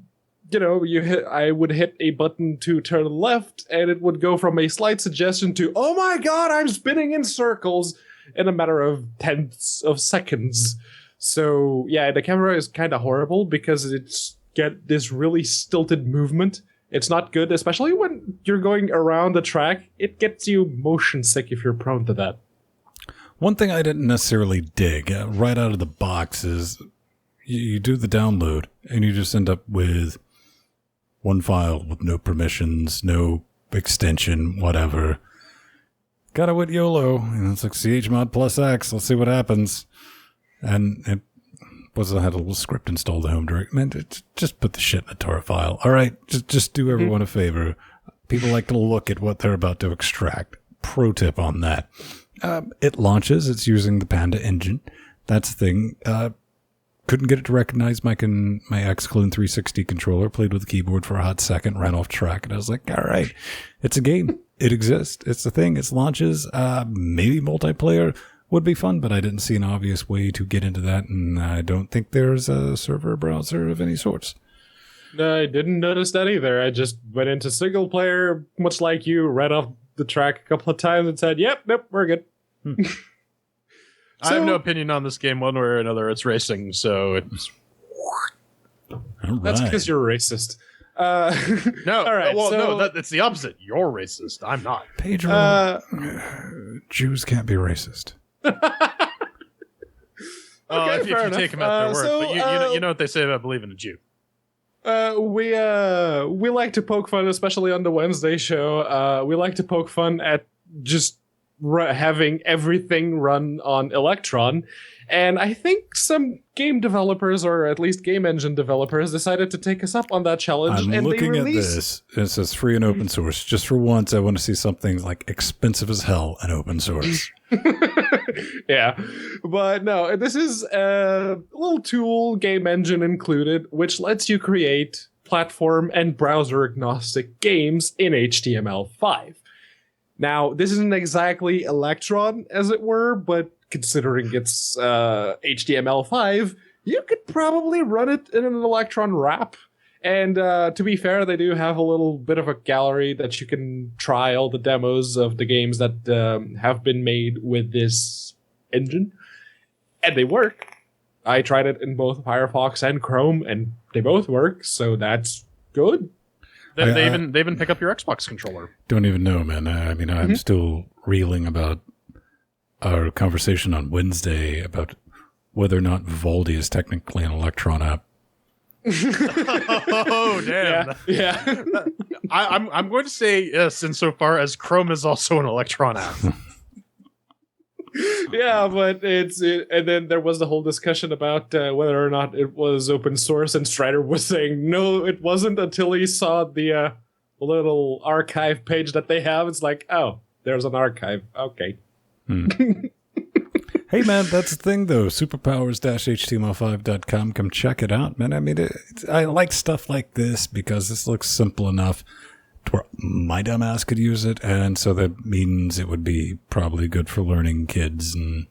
I would hit a button to turn left, and it would go from a slight suggestion to, oh my god, I'm spinning in circles in a matter of tenths of seconds. So, yeah, the camera is kind of horrible because it's get this really stilted movement. It's not good, especially when you're going around the track. It gets you motion sick if you're prone to that. One thing I didn't necessarily dig right out of the box is you do the download and you just end up with one file with no permissions, no extension, whatever. Gotta wit YOLO. And it's like chmod plus X. Let's see what happens. And it had a little script installed at home directory. Man, just put the shit in a tar file. All right, just do everyone a favor. People like to look at what they're about to extract. Pro tip on that. It launches. It's using the Panda engine. That's the thing. Couldn't get it to recognize my Xclone 360 controller. Played with the keyboard for a hot second. Ran off track. And I was like, all right, it's a game. It exists. It's a thing. It launches. Maybe multiplayer would be fun, but I didn't see an obvious way to get into that. And I don't think there's a server browser of any sorts. No, I didn't notice that either. I just went into single player, much like you, ran off the track a couple of times and said, yep, nope, we're good. I have no opinion on this game one way or another. It's racing, so it's... That's because you're racist. No, all right, no, that's the opposite. You're racist. I'm not. Pedro, Jews can't be racist. If you take them at their word. But you know what they say about believing a Jew. We like to poke fun, especially on the Wednesday show. We like to poke fun at just having everything run on Electron. And I think some game developers, or at least game engine developers, decided to take us up on that challenge. I'm looking at this. It says free and open source. Just for once, I want to see something like expensive as hell and open source. Yeah. But no, this is a little tool, game engine included, which lets you create cross-platform and browser-agnostic games in HTML5. Now, this isn't exactly Electron, as it were, but considering it's HTML5, you could probably run it in an Electron wrap. And to be fair, they do have a little bit of a gallery that you can try all the demos of the games that have been made with this engine. And they work. I tried it in both Firefox and Chrome, and they both work, so that's good. They even pick up your Xbox controller. Don't even know, man. I mean, I'm still reeling about our conversation on Wednesday about whether or not Vivaldi is technically an Electron app. Oh, damn. Yeah. I'm going to say yes, insofar as Chrome is also an Electron app. Yeah, but and then there was the whole discussion about whether or not it was open source, and Strider was saying no, it wasn't until he saw the little archive page that they have. It's like, oh, there's an archive. Okay. Hey, man, that's the thing, though. Superpowers-html5.com. Come check it out, man. I mean, I like stuff like this because this looks simple enough to where my dumb ass could use it, and so that means it would be probably good for learning kids, and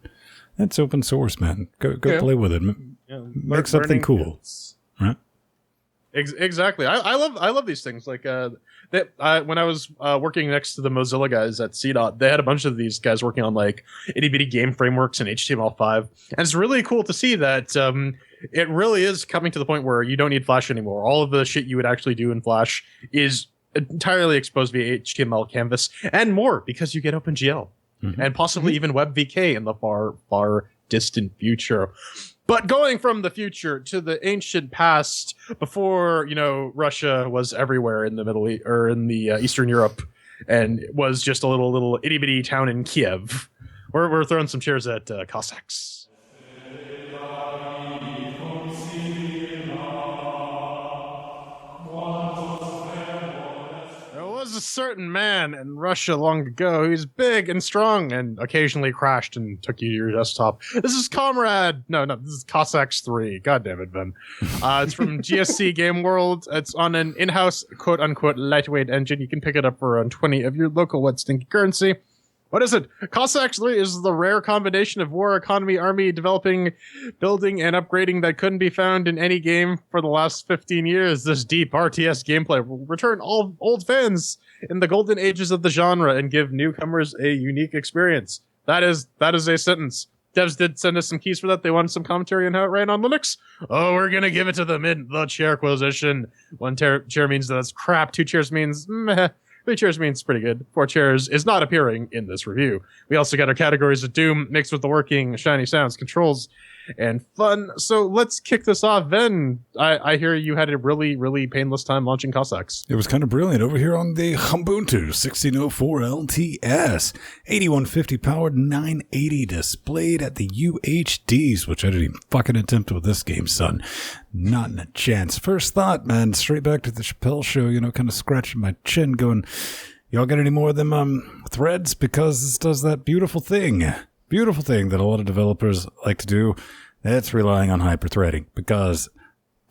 it's open source, man. Go play with it. Make something cool. Kids. Right? Exactly. I love these things. Like when I was working next to the Mozilla guys at CDOT, they had a bunch of these guys working on like itty bitty game frameworks in HTML5, and it's really cool to see that it really is coming to the point where you don't need Flash anymore. All of the shit you would actually do in Flash is entirely exposed via HTML canvas and more because you get OpenGL and possibly even WebVK in the far distant future. But going from the future to the ancient past, before Russia was everywhere in the Middle East or in the Eastern Europe, and it was just a little itty bitty town in Kiev, we're throwing some cheers at Cossacks. Was a certain man in Russia long ago. He was big and strong and occasionally crashed and took you to your desktop. This is Comrade. No, this is Cossacks 3. God damn it, Ben. It's from GSC Game World. It's on an in-house quote-unquote lightweight engine. You can pick it up for around 20 of your local wet stinky currency. What is it? Cossacks 3 is the rare combination of war, economy, army, developing, building, and upgrading that couldn't be found in any game for the last 15 years. This deep RTS gameplay will return all old fans in the golden ages of the genre and give newcomers a unique experience. That is a sentence. Devs did send us some keys for that. They wanted some commentary on how it ran on Linux. Oh, we're going to give it to them in the CHAIRQUISITION. 1 chair means that's crap. 2 chairs means meh. 3 chairs means pretty good. 4 chairs is not appearing in this review. We also got our categories of Doom mixed with the working shiny sounds, controls, and fun. So let's kick this off. Ven, I hear you had a really, really painless time launching Cossacks. It was kind of brilliant over here on the Ubuntu 1604 LTS, 8150 powered, 980 displayed at the UHDs, which I didn't even fucking attempt with this game, son. Not in a chance. First thought, man, straight back to the Chappelle show, kind of scratching my chin going, y'all got any more of them threads? Because this does that beautiful thing that a lot of developers like to do. That's relying on hyper-threading, because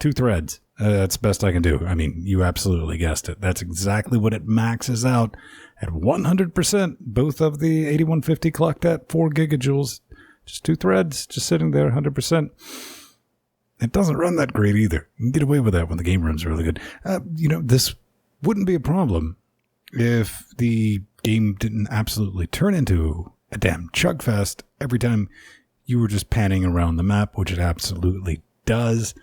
2 threads, that's the best I can do. I mean, you absolutely guessed it. That's exactly what it maxes out at 100%. Both of the 8150 clocked at 4 gigajoules. Just 2 threads, just sitting there, 100%. It doesn't run that great either. You can get away with that when the game runs really good. This wouldn't be a problem if the game didn't absolutely turn into a damn chugfest every time you were just panning around the map, which it absolutely does,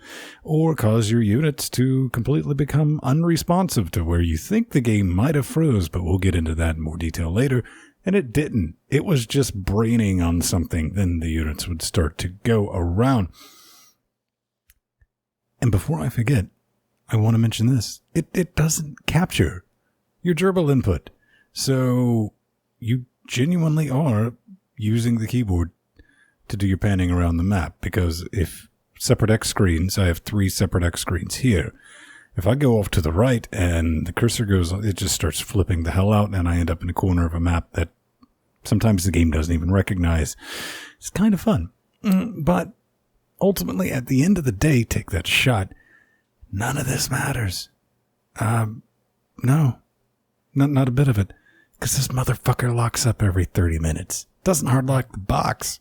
or cause your units to completely become unresponsive to where you think the game might have froze, but we'll get into that in more detail later. And it didn't. It was just braining on something, then the units would start to go around. And before I forget, I want to mention this. It doesn't capture your gerbil input. So you genuinely are using the keyboard to do your panning around the map, because if separate X screens, I have 3 separate X screens here. If I go off to the right and the cursor goes, it just starts flipping the hell out, and I end up in a corner of a map that sometimes the game doesn't even recognize. It's kind of fun. But ultimately, at the end of the day, take that shot. None of this matters. No. Not a bit of it. Because this motherfucker locks up every 30 minutes. Doesn't hard lock the box.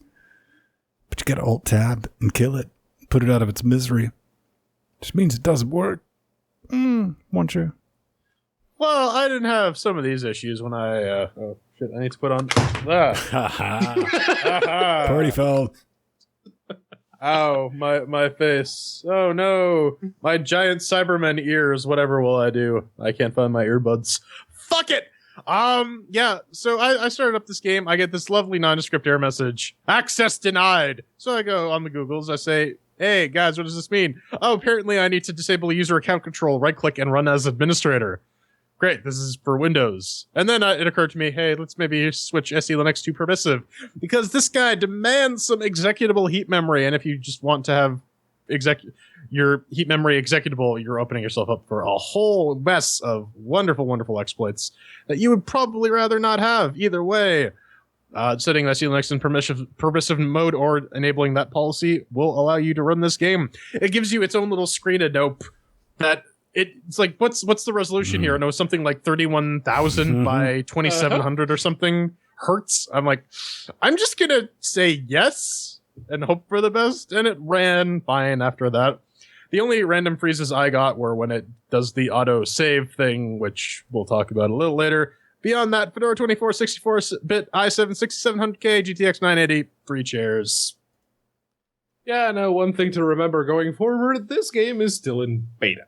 But you gotta Alt-Tab and kill it. Put it out of its misery. Which means it doesn't work. Won't you? Well, I didn't have some of these issues when I... oh, shit, I need to put on... Party foul. Ow, my face. Oh, no. My giant Cybermen ears. Whatever will I do? I can't find my earbuds. Fuck it! Yeah, so I started up this game. I get this lovely nondescript error message. Access denied. So I go on the Googles. I say, hey, guys, what does this mean? Oh, apparently I need to disable user account control, right-click, and run as administrator. Great, this is for Windows. And then it occurred to me, hey, let's maybe switch SE Linux to permissive. Because this guy demands some executable heap memory, and if you just want to have your heap memory executable, you're opening yourself up for a whole mess of wonderful, wonderful exploits that you would probably rather not have either way. Setting SE Linux in permissive mode or enabling that policy will allow you to run this game. It gives you its own little screen of dope that it's like, what's the resolution here? And it was something like 31,000 by 2,700 or something hertz. I'm like, I'm just gonna say yes and hope for the best, and it ran fine after that. The only random freezes I got were when it does the auto save thing, which we'll talk about a little later. Beyond that, Fedora 24, 64-bit, i7 6700K, GTX 980, 3 chairs. Yeah, no, one thing to remember going forward, this game is still in beta.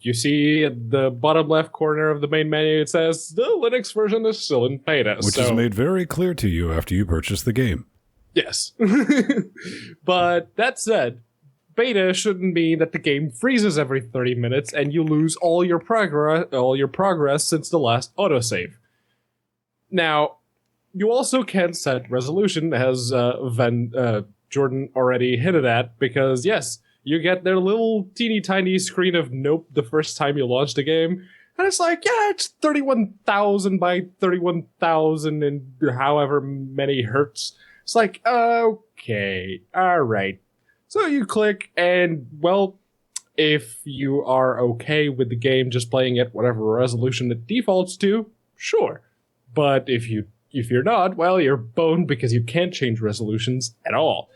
You see at the bottom left corner of the main menu, it says the Linux version is still in beta. Which is made very clear to you after you purchase the game. Yes. But that said, beta shouldn't mean that the game freezes every 30 minutes and you lose all your progress since the last autosave. Now, you also can set resolution, as Jordan already hinted at, because yes, you get their little teeny tiny screen of nope the first time you launch the game, and it's like, yeah, it's 31,000 by 31,000 and however many hertz. It's like, okay, alright. So you click, and, well, if you are okay with the game just playing at whatever resolution it defaults to, sure. But if you're not, well, you're boned because you can't change resolutions at all.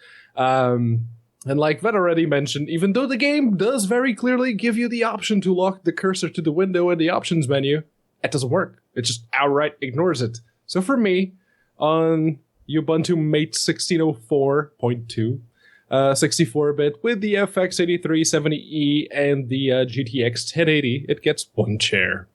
And like Ven already mentioned, even though the game does very clearly give you the option to lock the cursor to the window in the options menu, it doesn't work. It just outright ignores it. So for me, on Ubuntu Mate 1604.2, 64-bit with the FX 8370E and the GTX 1080, it gets 1 chair.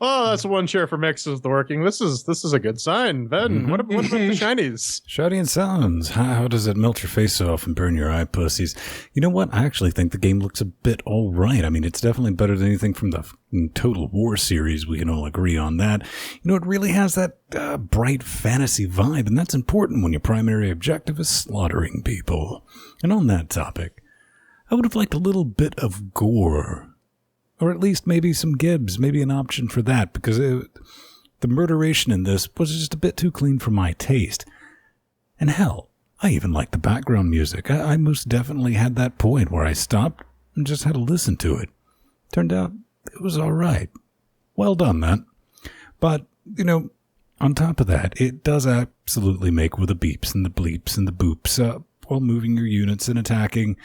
Oh, that's 1 chair for mixes working. This is a good sign. Ben, what about the shinies? Shiny and sounds. How does it melt your face off and burn your eye pussies? You know what? I actually think the game looks a bit all right. I mean, it's definitely better than anything from the Total War series. We can all agree on that. You know, it really has that bright fantasy vibe, and that's important when your primary objective is slaughtering people. And on that topic, I would have liked a little bit of gore. Or at least maybe some Gibbs, maybe an option for that, because the murderation in this was just a bit too clean for my taste. And hell, I even liked the background music. I most definitely had that point where I stopped and just had to listen to it. Turned out it was all right. Well done, man. But, you know, on top of that, it does absolutely make with the beeps and the bleeps and the boops while moving your units and attacking.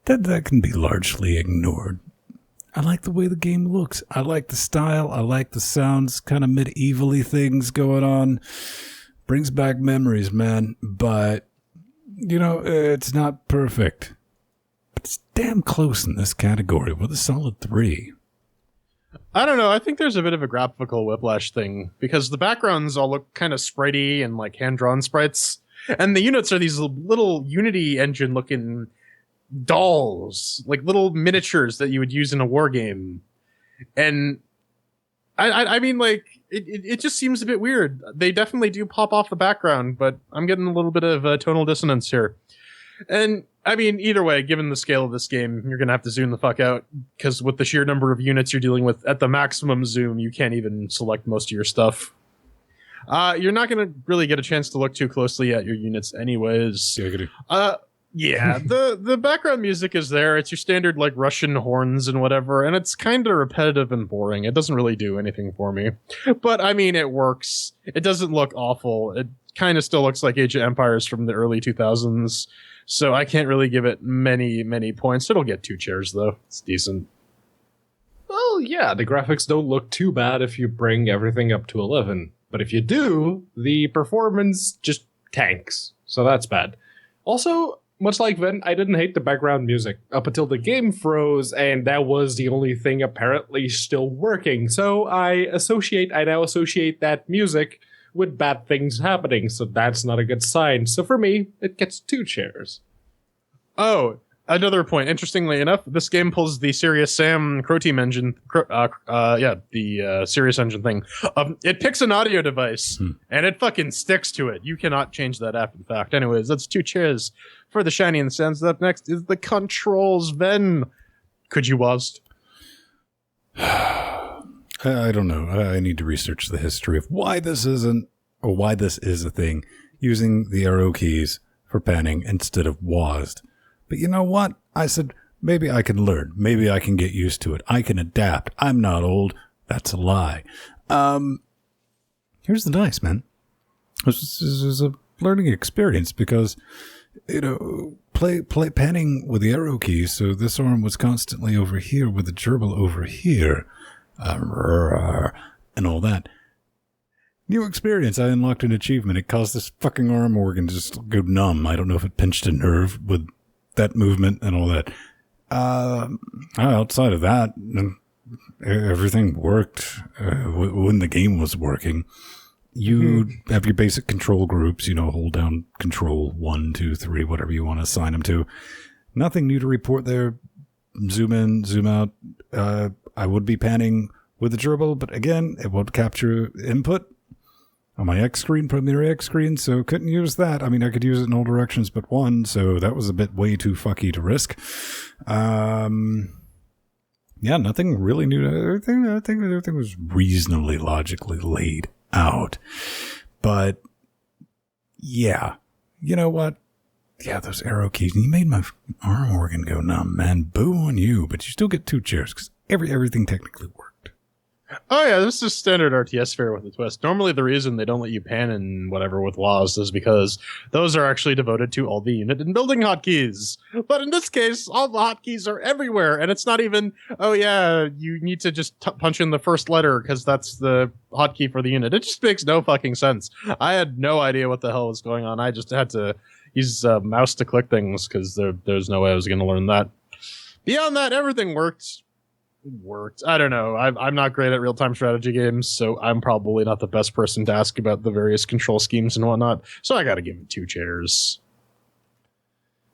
That can be largely ignored. I like the way the game looks. I like the style. I like the sounds, kind of medieval-y things going on. Brings back memories, man. But, you know, it's not perfect. But it's damn close in this category with a solid 3. I don't know. I think there's a bit of a graphical whiplash thing because the backgrounds all look kind of spritey and like hand-drawn sprites. And the units are these little Unity engine-looking dolls, like little miniatures that you would use in a war game. And I mean, like, it just seems a bit weird. They definitely do pop off the background, but I'm getting a little bit of tonal dissonance here. And I mean, either way, given the scale of this game, you're gonna have to zoom the fuck out, because with the sheer number of units you're dealing with at the maximum zoom, you can't even select most of your stuff. You're not gonna really get a chance to look too closely at your units anyways. Yeah, the background music is there. It's your standard like Russian horns and whatever, and it's kind of repetitive and boring. It doesn't really do anything for me. But I mean, it works. It doesn't look awful. It kind of still looks like Age of Empires from the early 2000s. So I can't really give it many points. It'll get 2 chairs though. It's decent. Well, yeah, the graphics don't look too bad if you bring everything up to 11. But if you do, the performance just tanks. So that's bad. Also, much like Ven, I didn't hate the background music up until the game froze, and that was the only thing apparently still working. So I now associate that music with bad things happening, so that's not a good sign. So for me, it gets 2 chairs. Oh, another point. Interestingly enough, this game pulls the Serious Sam Crow Team engine. The Serious engine thing. It picks an audio device, and it fucking sticks to it. You cannot change that app, in fact. Anyways, that's 2 chairs for the Shiny and the Sands. Up next is the controls. Ven, could you was? I don't know. I need to research the history of why this is a thing, using the arrow keys for panning instead of WASD. But you know what? I said, maybe I can learn. Maybe I can get used to it. I can adapt. I'm not old. That's a lie. Here's the dice, man. This is a learning experience because, play panning with the arrow keys. So this arm was constantly over here with the gerbil over here. And all that. New experience. I unlocked an achievement. It caused this fucking arm organ to just go numb. I don't know if it pinched a nerve with that movement and all that. Outside of that, everything worked when the game was working. You have your basic control groups, hold down control 1, 2, 3, whatever you want to assign them to. Nothing new to report there. Zoom in, zoom out. I would be panning with the gerbil, but again, it won't capture input on my X screen, primary X screen, so couldn't use that. I mean, I could use it in all directions but one, so that was a bit way too fucky to risk. Yeah, nothing really new. I think everything was reasonably logically laid out. But, yeah, you know what? Yeah, those arrow keys. You made my arm organ go numb, man. Boo on you, but you still get 2 chairs because everything technically worked. Oh yeah, this is standard RTS fare with a twist. Normally the reason they don't let you pan and whatever with WASD is because those are actually devoted to all the unit and building hotkeys. But in this case, all the hotkeys are everywhere, and it's not even, oh yeah, you need to just punch in the first letter because that's the hotkey for the unit. It just makes no fucking sense. I had no idea what the hell was going on. I just had to use a mouse to click things because there's no way I was going to learn that. Beyond that, everything worked. I don't know. I'm not great at real-time strategy games, so I'm probably not the best person to ask about the various control schemes and whatnot. So I gotta give it 2 chairs.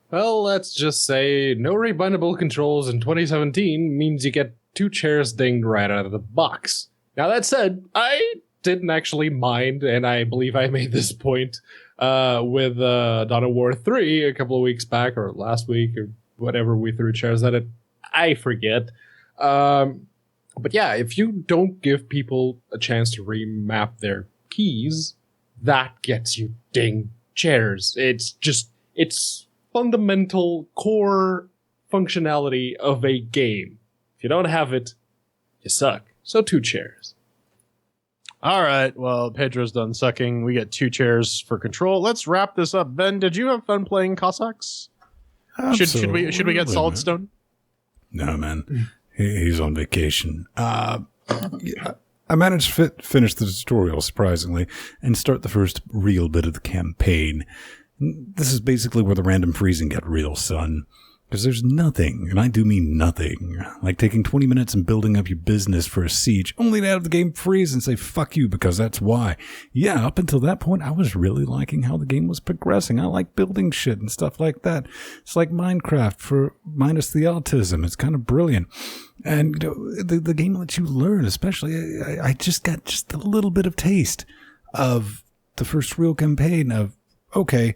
Well, let's just say no rebindable controls in 2017 means you get 2 chairs dinged right out of the box. Now that said, I didn't actually mind, and I believe I made this point with Dawn of War 3 a couple of weeks back, or last week, or whatever we threw chairs at it. I forget. But yeah, if you don't give people a chance to remap their keys, that gets you ding chairs. It's fundamental core functionality of a game. If you don't have it, you suck. So 2 chairs. All right, well, Pedro's done sucking. We get 2 chairs for control. Let's wrap this up. Ben, did you have fun playing Cossacks? Should we get Solid Stone? No, man. He's on vacation. I managed to finish the tutorial, surprisingly, and start the first real bit of the campaign. This is basically where the random freezing got real, son. Because there's nothing, and I do mean nothing, like taking 20 minutes and building up your business for a siege, only to have the game freeze and say, fuck you, because that's why. Yeah, up until that point, I was really liking how the game was progressing. I like building shit and stuff like that. It's like Minecraft for minus the autism. It's kind of brilliant. And the game lets you learn, especially. I just got just a little bit of taste of the first real campaign of, okay,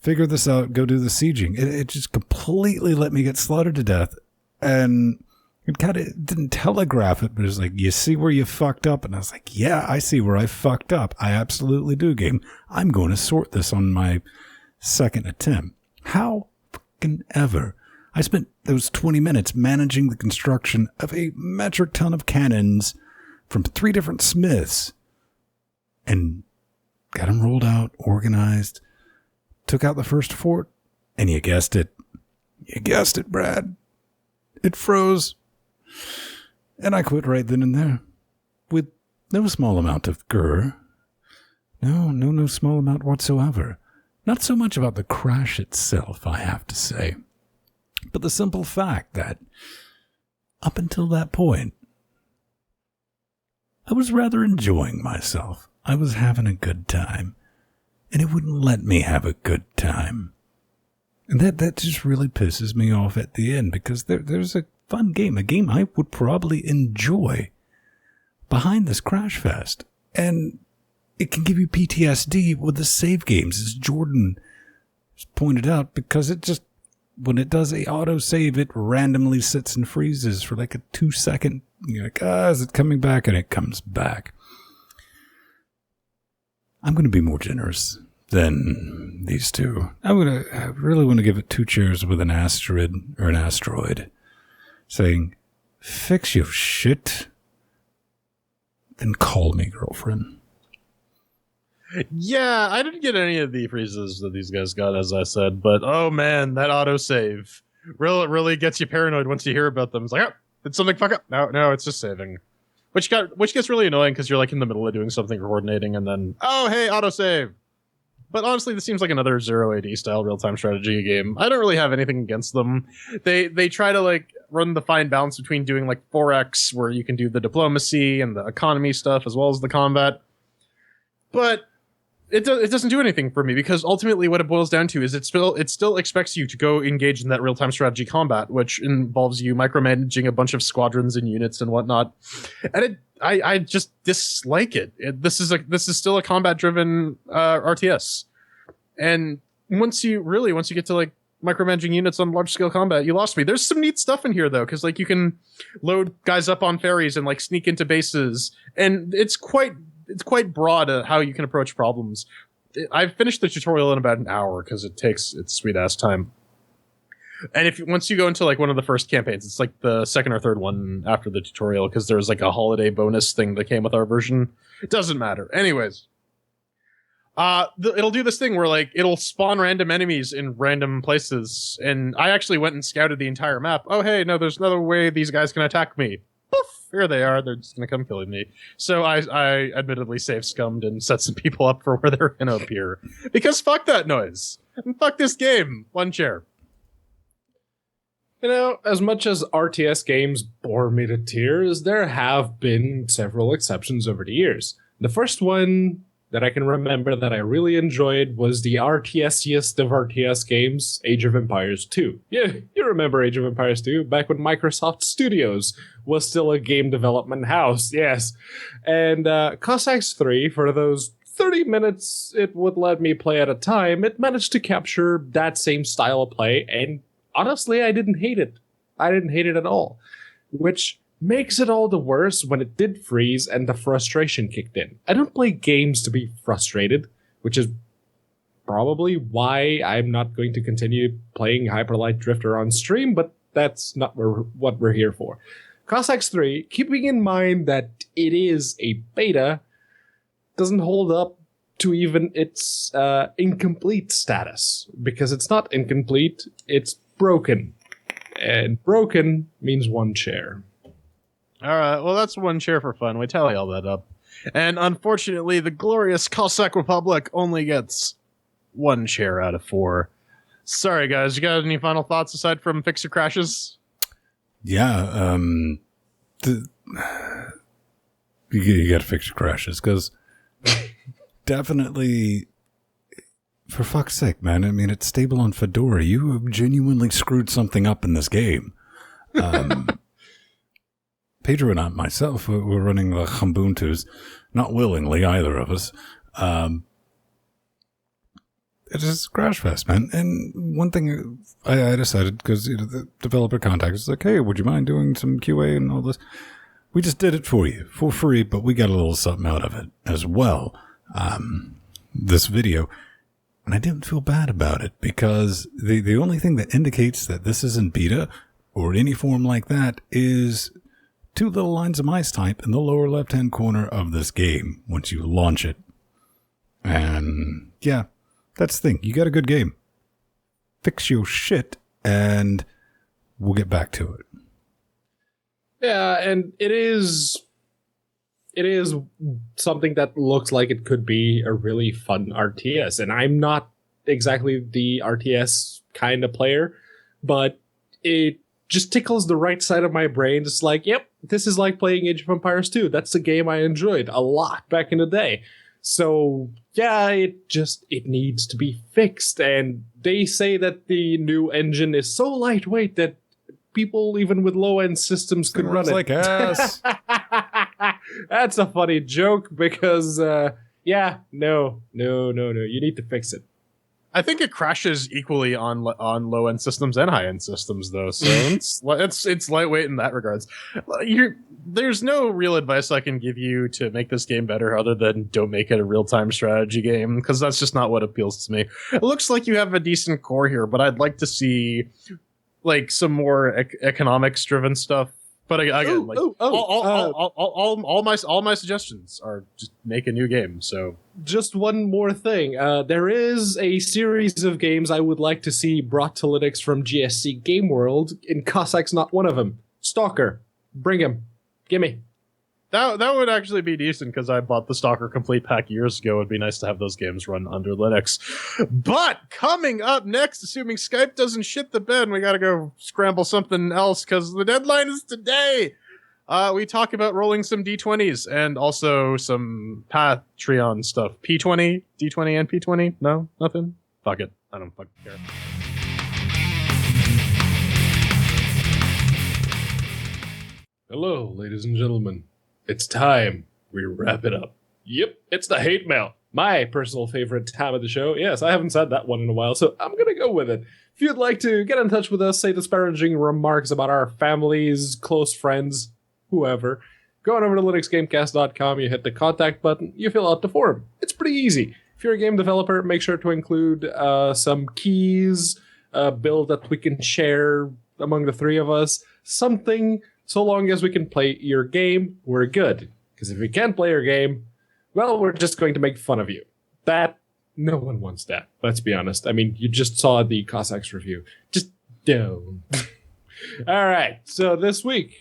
figure this out, go do the sieging. It just completely let me get slaughtered to death. And it kind of didn't telegraph it, but it was like, you see where you fucked up? And I was like, yeah, I see where I fucked up. I absolutely do, game. I'm going to sort this on my second attempt. How? fucking ever. I spent those 20 minutes managing the construction of a metric ton of cannons from 3 different smiths and got them rolled out, organized, took out the first fort, and you guessed it. You guessed it, Brad. It froze. And I quit right then and there with no small amount of grr. No small amount whatsoever. Not so much about the crash itself, I have to say, but the simple fact that up until that point, I was rather enjoying myself. I was having a good time, and it wouldn't let me have a good time. And that just really pisses me off at the end, because there's a fun game, a game I would probably enjoy behind this crash fest. And it can give you PTSD with the save games, as Jordan has pointed out, because it just, when it does a auto save, it randomly sits and freezes for like a 2-second. You're like, is it coming back? And it comes back. I'm going to be more generous than these two. I really want to give it 2 cheers with an asteroid saying, fix your shit, then call me girlfriend. Yeah, I didn't get any of the freezes that these guys got, as I said, but oh man, that autosave really gets you paranoid once you hear about them. It's like, oh, did something fuck up? No, it's just saving. Which gets really annoying because you're like in the middle of doing something, coordinating, and then, oh hey, autosave. But honestly, this seems like another 0AD style real-time strategy game. I don't really have anything against them. They try to like run the fine balance between doing like 4X, where you can do the diplomacy and the economy stuff as well as the combat. But it doesn't do anything for me, because ultimately what it boils down to is it still expects you to go engage in that real-time strategy combat, which involves you micromanaging a bunch of squadrons and units and whatnot. And I just dislike it. This is still a combat-driven RTS. And once you get to like micromanaging units on large-scale combat, you lost me. There's some neat stuff in here though, because like you can load guys up on ferries and like sneak into bases, and it's quite broad how you can approach problems. I've finished the tutorial in about an hour because it takes its sweet ass time. And once you go into like one of the first campaigns, it's like the second or third one after the tutorial, because there's like a holiday bonus thing that came with our version. It doesn't matter. Anyways, it'll do this thing where like it'll spawn random enemies in random places, and I actually went and scouted the entire map. Oh hey, no, there's another way these guys can attack me. Poof! Here they are. They're just gonna come killing me. So I admittedly scummed and set some people up for where they're gonna appear. Because fuck that noise. And fuck this game. 1 chair. You know, as much as RTS games bore me to tears, there have been several exceptions over the years. The first one that I can remember that I really enjoyed was the RTS-iest of RTS games, Age of Empires 2. Yeah, you remember Age of Empires 2, back when Microsoft Studios was still a game development house, yes. And Cossacks 3, for those 30 minutes it would let me play at a time, it managed to capture that same style of play, and honestly, I didn't hate it. I didn't hate it at all. Which makes it all the worse when it did freeze and the frustration kicked in. I don't play games to be frustrated, which is probably why I'm not going to continue playing Hyper Light Drifter on stream, but that's not what we're here for. Cossacks 3, keeping in mind that it is a beta, doesn't hold up to even its incomplete status, because it's not incomplete, it's broken. And broken means 1 chair. Alright, well that's 1 chair for fun. We tally all that up. And unfortunately, the glorious Cossack Republic only gets 1 chair out of 4. Sorry guys, you got any final thoughts aside from fix your crashes? Yeah, you gotta fix your crashes, because definitely, for fuck's sake, man, I mean, it's stable on Fedora. You have genuinely screwed something up in this game. Pedro and I, myself, we're running the Ubuntus, not willingly, either of us. It's just crash fest, man. And one thing I decided, because the developer contacted us, like, hey, would you mind doing some QA and all this? We just did it for you, for free, but we got a little something out of it as well. This video, And I didn't feel bad about it because the only thing that indicates that this isn't beta or any form like that is 2 little lines of mice type in the lower left-hand corner of this game once you launch it. And yeah, that's the thing. You got a good game. Fix your shit and we'll get back to it. Yeah, and it is something that looks like it could be a really fun RTS. And I'm not exactly the RTS kind of player, but it just tickles the right side of my brain. It's like, yep, this is like playing Age of Empires 2. That's a game I enjoyed a lot back in the day. So yeah, it needs to be fixed. And they say that the new engine is so lightweight that people even with low-end systems could run it. Like ass. That's a funny joke because, no, you need to fix it. I think it crashes equally on low-end systems and high-end systems, though. So it's lightweight in that regards. There's no real advice I can give you to make this game better other than don't make it a real-time strategy game, because that's just not what appeals to me. It looks like you have a decent core here, but I'd like to see like some more economics-driven stuff. But again, all my suggestions are just make a new game. So just one more thing, there is a series of games I would like to see brought to Linux from GSC Game World, and Cossacks not one of them. Stalker, bring him, gimme. That would actually be decent because I bought the Stalker Complete Pack years ago. It'd be nice to have those games run under Linux. But coming up next, assuming Skype doesn't shit the bed, we got to go scramble something else because the deadline is today. We talk about rolling some D20s and also some Patreon stuff. P20, D20, and P20? No? Nothing? Fuck it. I don't fucking care. Hello, ladies and gentlemen. It's time we wrap it up. Yep, it's the hate mail. My personal favorite time of the show. Yes, I haven't said that one in a while, so I'm going to go with it. If you'd like to get in touch with us, say disparaging remarks about our families, close friends, whoever, go on over to LinuxGameCast.com, you hit the contact button, you fill out the form. It's pretty easy. If you're a game developer, make sure to include some keys, a build that we can share among the three of us, something. So long as we can play your game, we're good. Because if we can't play your game, well, we're just going to make fun of you. No one wants that. Let's be honest. I mean, you just saw the Cossacks review. Just don't. All right. So this week,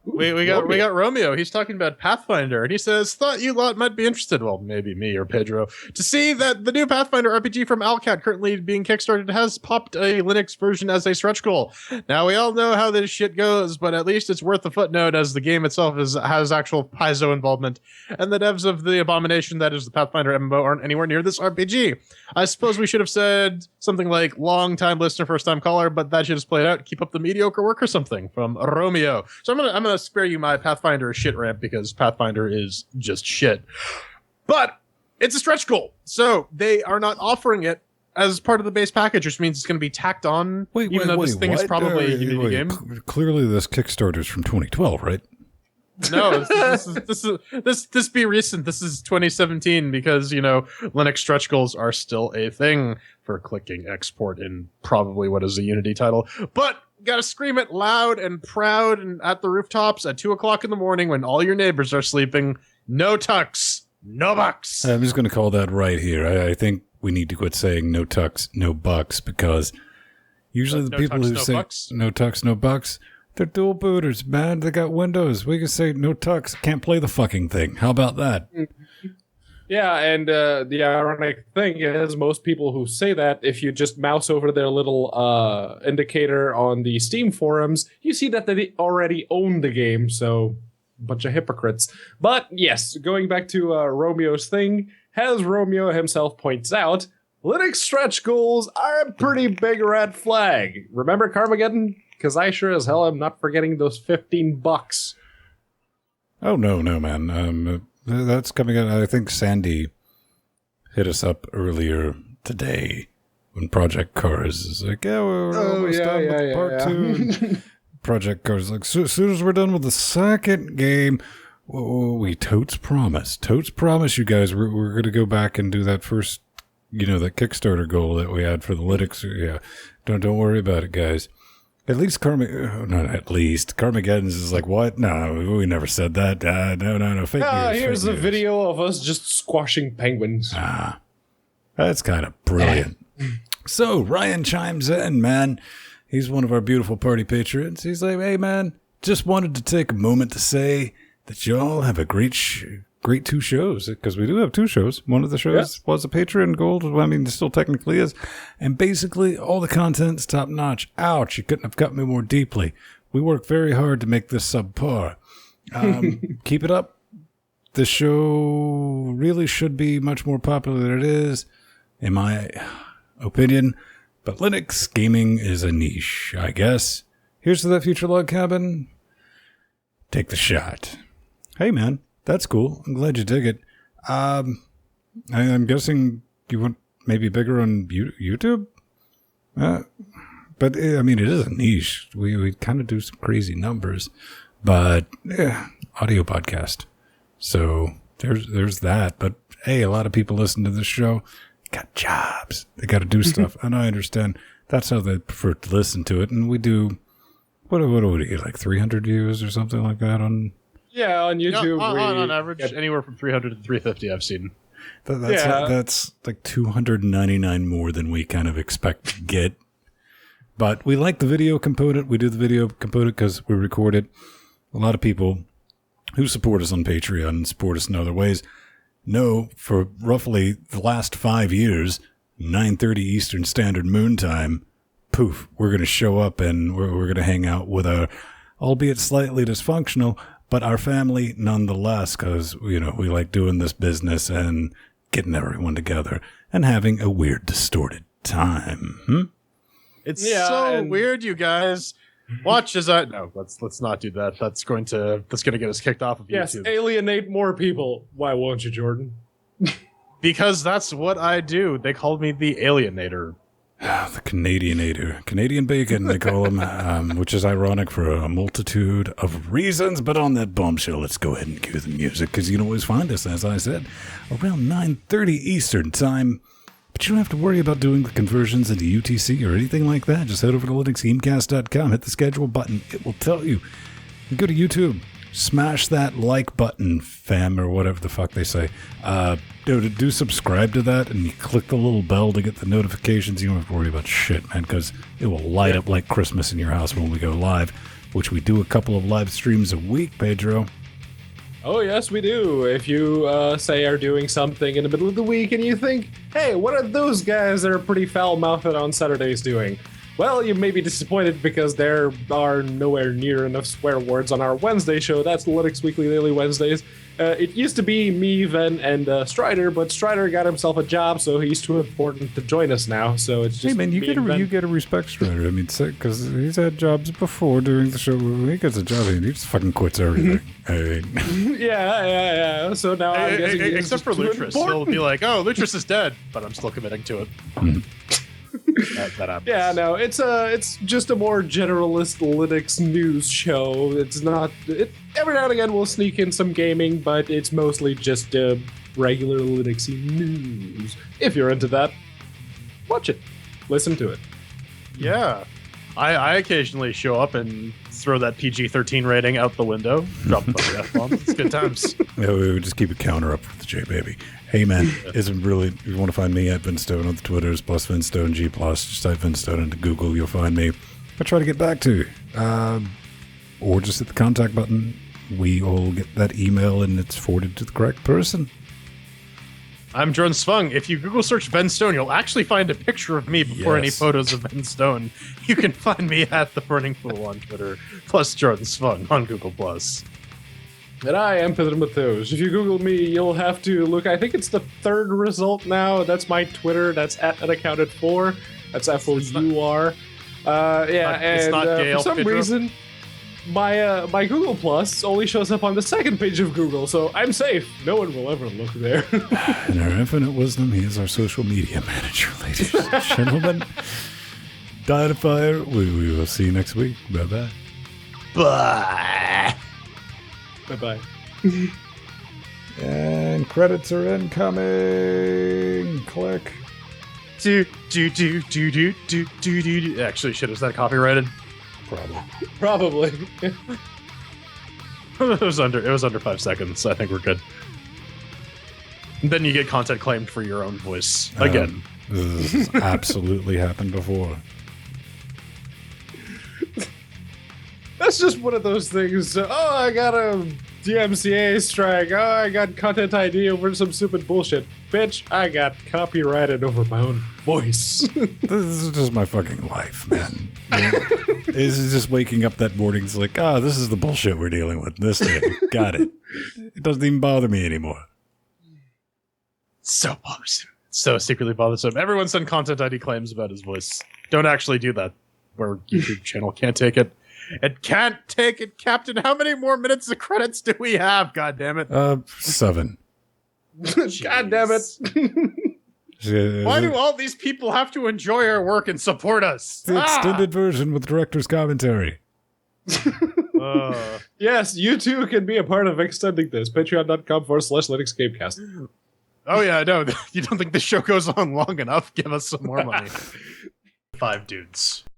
we got Romeo. He's talking about Pathfinder, and he says, "Thought you lot might be interested. Well, maybe me or Pedro, to see that the new Pathfinder RPG from Alcat, currently being kickstarted, has popped a Linux version as a stretch goal. Now we all know how this shit goes, but at least it's worth a footnote, as the game itself has actual Paizo involvement, and the devs of the abomination that is the Pathfinder MMO aren't anywhere near this RPG. I suppose we should have said something like long time listener, first time caller, but that should have played out. Keep up the mediocre work or something." From Romeo. So I'm gonna spare you my Pathfinder shit rant because Pathfinder is just shit. But it's a stretch goal, so they are not offering it as part of the base package, which means it's going to be tacked on. Even though this thing is probably a Unity game. Clearly, this Kickstarter's from 2012, right? No, this be recent. This is 2017 because, Linux stretch goals are still a thing for clicking export in probably what is a Unity title. But gotta scream it loud and proud and at the rooftops at 2 o'clock in the morning when all your neighbors are sleeping. No tucks, no bucks. I'm just going to call that right here. I think we need to quit saying no tucks, no bucks, because usually the people who say no tucks, no bucks, they're dual booters, man. They got Windows. We can say no tucks, can't play the fucking thing. How about that? Yeah, and the ironic thing is most people who say that, if you just mouse over their little indicator on the Steam forums, you see that they already own the game, so bunch of hypocrites. But yes, going back to Romeo's thing, as Romeo himself points out, Linux stretch goals are a pretty big red flag. Remember Carmageddon? Because I sure as hell am not forgetting those $15. Oh, no, man. That's coming out. I think Sandy hit us up earlier today when Project Cars is like, yeah, we're almost done with part 2. Project Cars is like, so as soon as we're done with the second game, we totes promise you guys, we're going to go back and do that first that Kickstarter goal that we had for the Linux. Yeah, don't worry about it, guys. At least Carmageddon's is like, what? No, we never said that. No, fake news. Here's a video of us just squashing penguins. That's kind of brilliant. So Ryan chimes in, man. He's one of our beautiful party patrons. He's like, hey, man, just wanted to take a moment to say that y'all have a great 2 shows, because we do have 2 shows. One of the shows was a Patreon Gold. I mean, it still technically is. And basically, all the content's top notch. Ouch, you couldn't have cut me more deeply. We work very hard to make this subpar. Keep it up. The show really should be much more popular than it is, in my opinion. But Linux gaming is a niche, I guess. Here's to that future log cabin. Take the shot. Hey, man. That's cool. I'm glad you dig it. I'm guessing you want maybe bigger on YouTube? But, I mean, it is a niche. We kind of do some crazy numbers. But, audio podcast. So, there's that. But, hey, a lot of people listen to this show. Got jobs. They got to do stuff. And I understand that's how they prefer to listen to it. And we do, what do we get, like 300 views or something like that on... Yeah, on YouTube. On average, anywhere from 300 to 350 I've seen. That's like 299 more than we kind of expect to get. But we like the video component. We do the video component because we record it. A lot of people who support us on Patreon and support us in other ways know for roughly the last 5 years, 9:30 Eastern Standard Moon Time, poof, we're going to show up and we're going to hang out with our, albeit slightly dysfunctional, but our family nonetheless, because, we like doing this business and getting everyone together and having a weird, distorted time. It's so weird, you guys. Watch as I... No, let's not do that. That's going to get us kicked off of YouTube. Yes, alienate more people. Why won't you, Jordan? Because that's what I do. They called me the Alienator. The Canadianator. Canadian bacon, they call him, which is ironic for a multitude of reasons. But on that bombshell, let's go ahead and cue the music, because you can always find us, as I said, around 9:30 Eastern Time. But you don't have to worry about doing the conversions into UTC or anything like that. Just head over to LinuxGameCast.com, hit the schedule button. It will tell you. You go to YouTube. Smash that like button, fam, or whatever the fuck they say. Do subscribe to that, and you click the little bell to get the notifications. You don't have to worry about shit, man, because it will light up like Christmas in your house when we go live, which we do a couple of live streams a week, Pedro. Oh, yes, we do. If you, say, are doing something in the middle of the week and you think, hey, what are those guys that are pretty foul-mouthed on Saturdays doing? Well, you may be disappointed because there are nowhere near enough swear words on our Wednesday show. That's Linux Weekly Daily Wednesdays. It used to be me, Ven, and Strider, but Strider got himself a job, so he's too important to join us now. So it's just hey, man, you get a respect, Strider. I mean, because he's had jobs before during the show. When he gets a job, he just fucking quits everything. Yeah. So now I'm guessing except for Lutris, he'll be like, "Oh, Lutris is dead," but I'm still committing to it. That happens. Yeah, no, it's just a more generalist Linux news show. It's not. Every now and again we'll sneak in some gaming, but it's mostly just regular Linuxy news. If you're into that, watch it, listen to it. Yeah, I occasionally show up and throw that PG-13 rating out the window, drop a bunch of F-bombs. It's good times. Yeah, we would just keep a counter up for the J baby. Hey man, isn't really, if you want to find me at Vinstone on the Twitters, plus Vinstone G+, just type Vinstone into Google, you'll find me. I try to get back to you. Or just hit the contact button. We all get that email and it's forwarded to the correct person. I'm Jordan Svung. If you Google search Ben Stone, you'll actually find a picture of me before any photos of Ben Stone. You can find me at The Burning Fool on Twitter, plus Jordan Svung on Google+. And I am Peter Matheus. If you Google me, you'll have to look. I think it's the third result now. That's my Twitter. That's @unaccounted4. That's FOUR. For some reason, my Google Plus only shows up on the second page of Google, so I'm safe. No one will ever look there. In our infinite wisdom, he is our social media manager, ladies and gentlemen. Dietifier, we will see you next week. Bye-bye. Bye. Bye-bye. And credits are incoming. Click. Actually, shit, is that copyrighted? Probably. It was under 5 seconds. I think we're good. And then you get content claimed for your own voice again. This has absolutely happened before. That's just one of those things. Oh, I got a DMCA strike. Oh, I got content ID over some stupid bullshit. Bitch, I got copyrighted over my own voice. This is just my fucking life, man. This is just waking up that morning. It's like, this is the bullshit we're dealing with this day. Got it. It doesn't even bother me anymore. So bothersome. So secretly bothersome. Everyone send content ID claims about his voice. Don't actually do that. Our YouTube channel can't take it. It can't take it, Captain. How many more minutes of credits do we have? God damn it. 7. God damn it. Why do all these people have to enjoy our work and support us? The extended version with director's commentary. Yes, you too can be a part of extending this. Patreon.com/LinuxGameCast. Oh yeah, no. You don't think the show goes on long enough? Give us some more money. 5 dudes.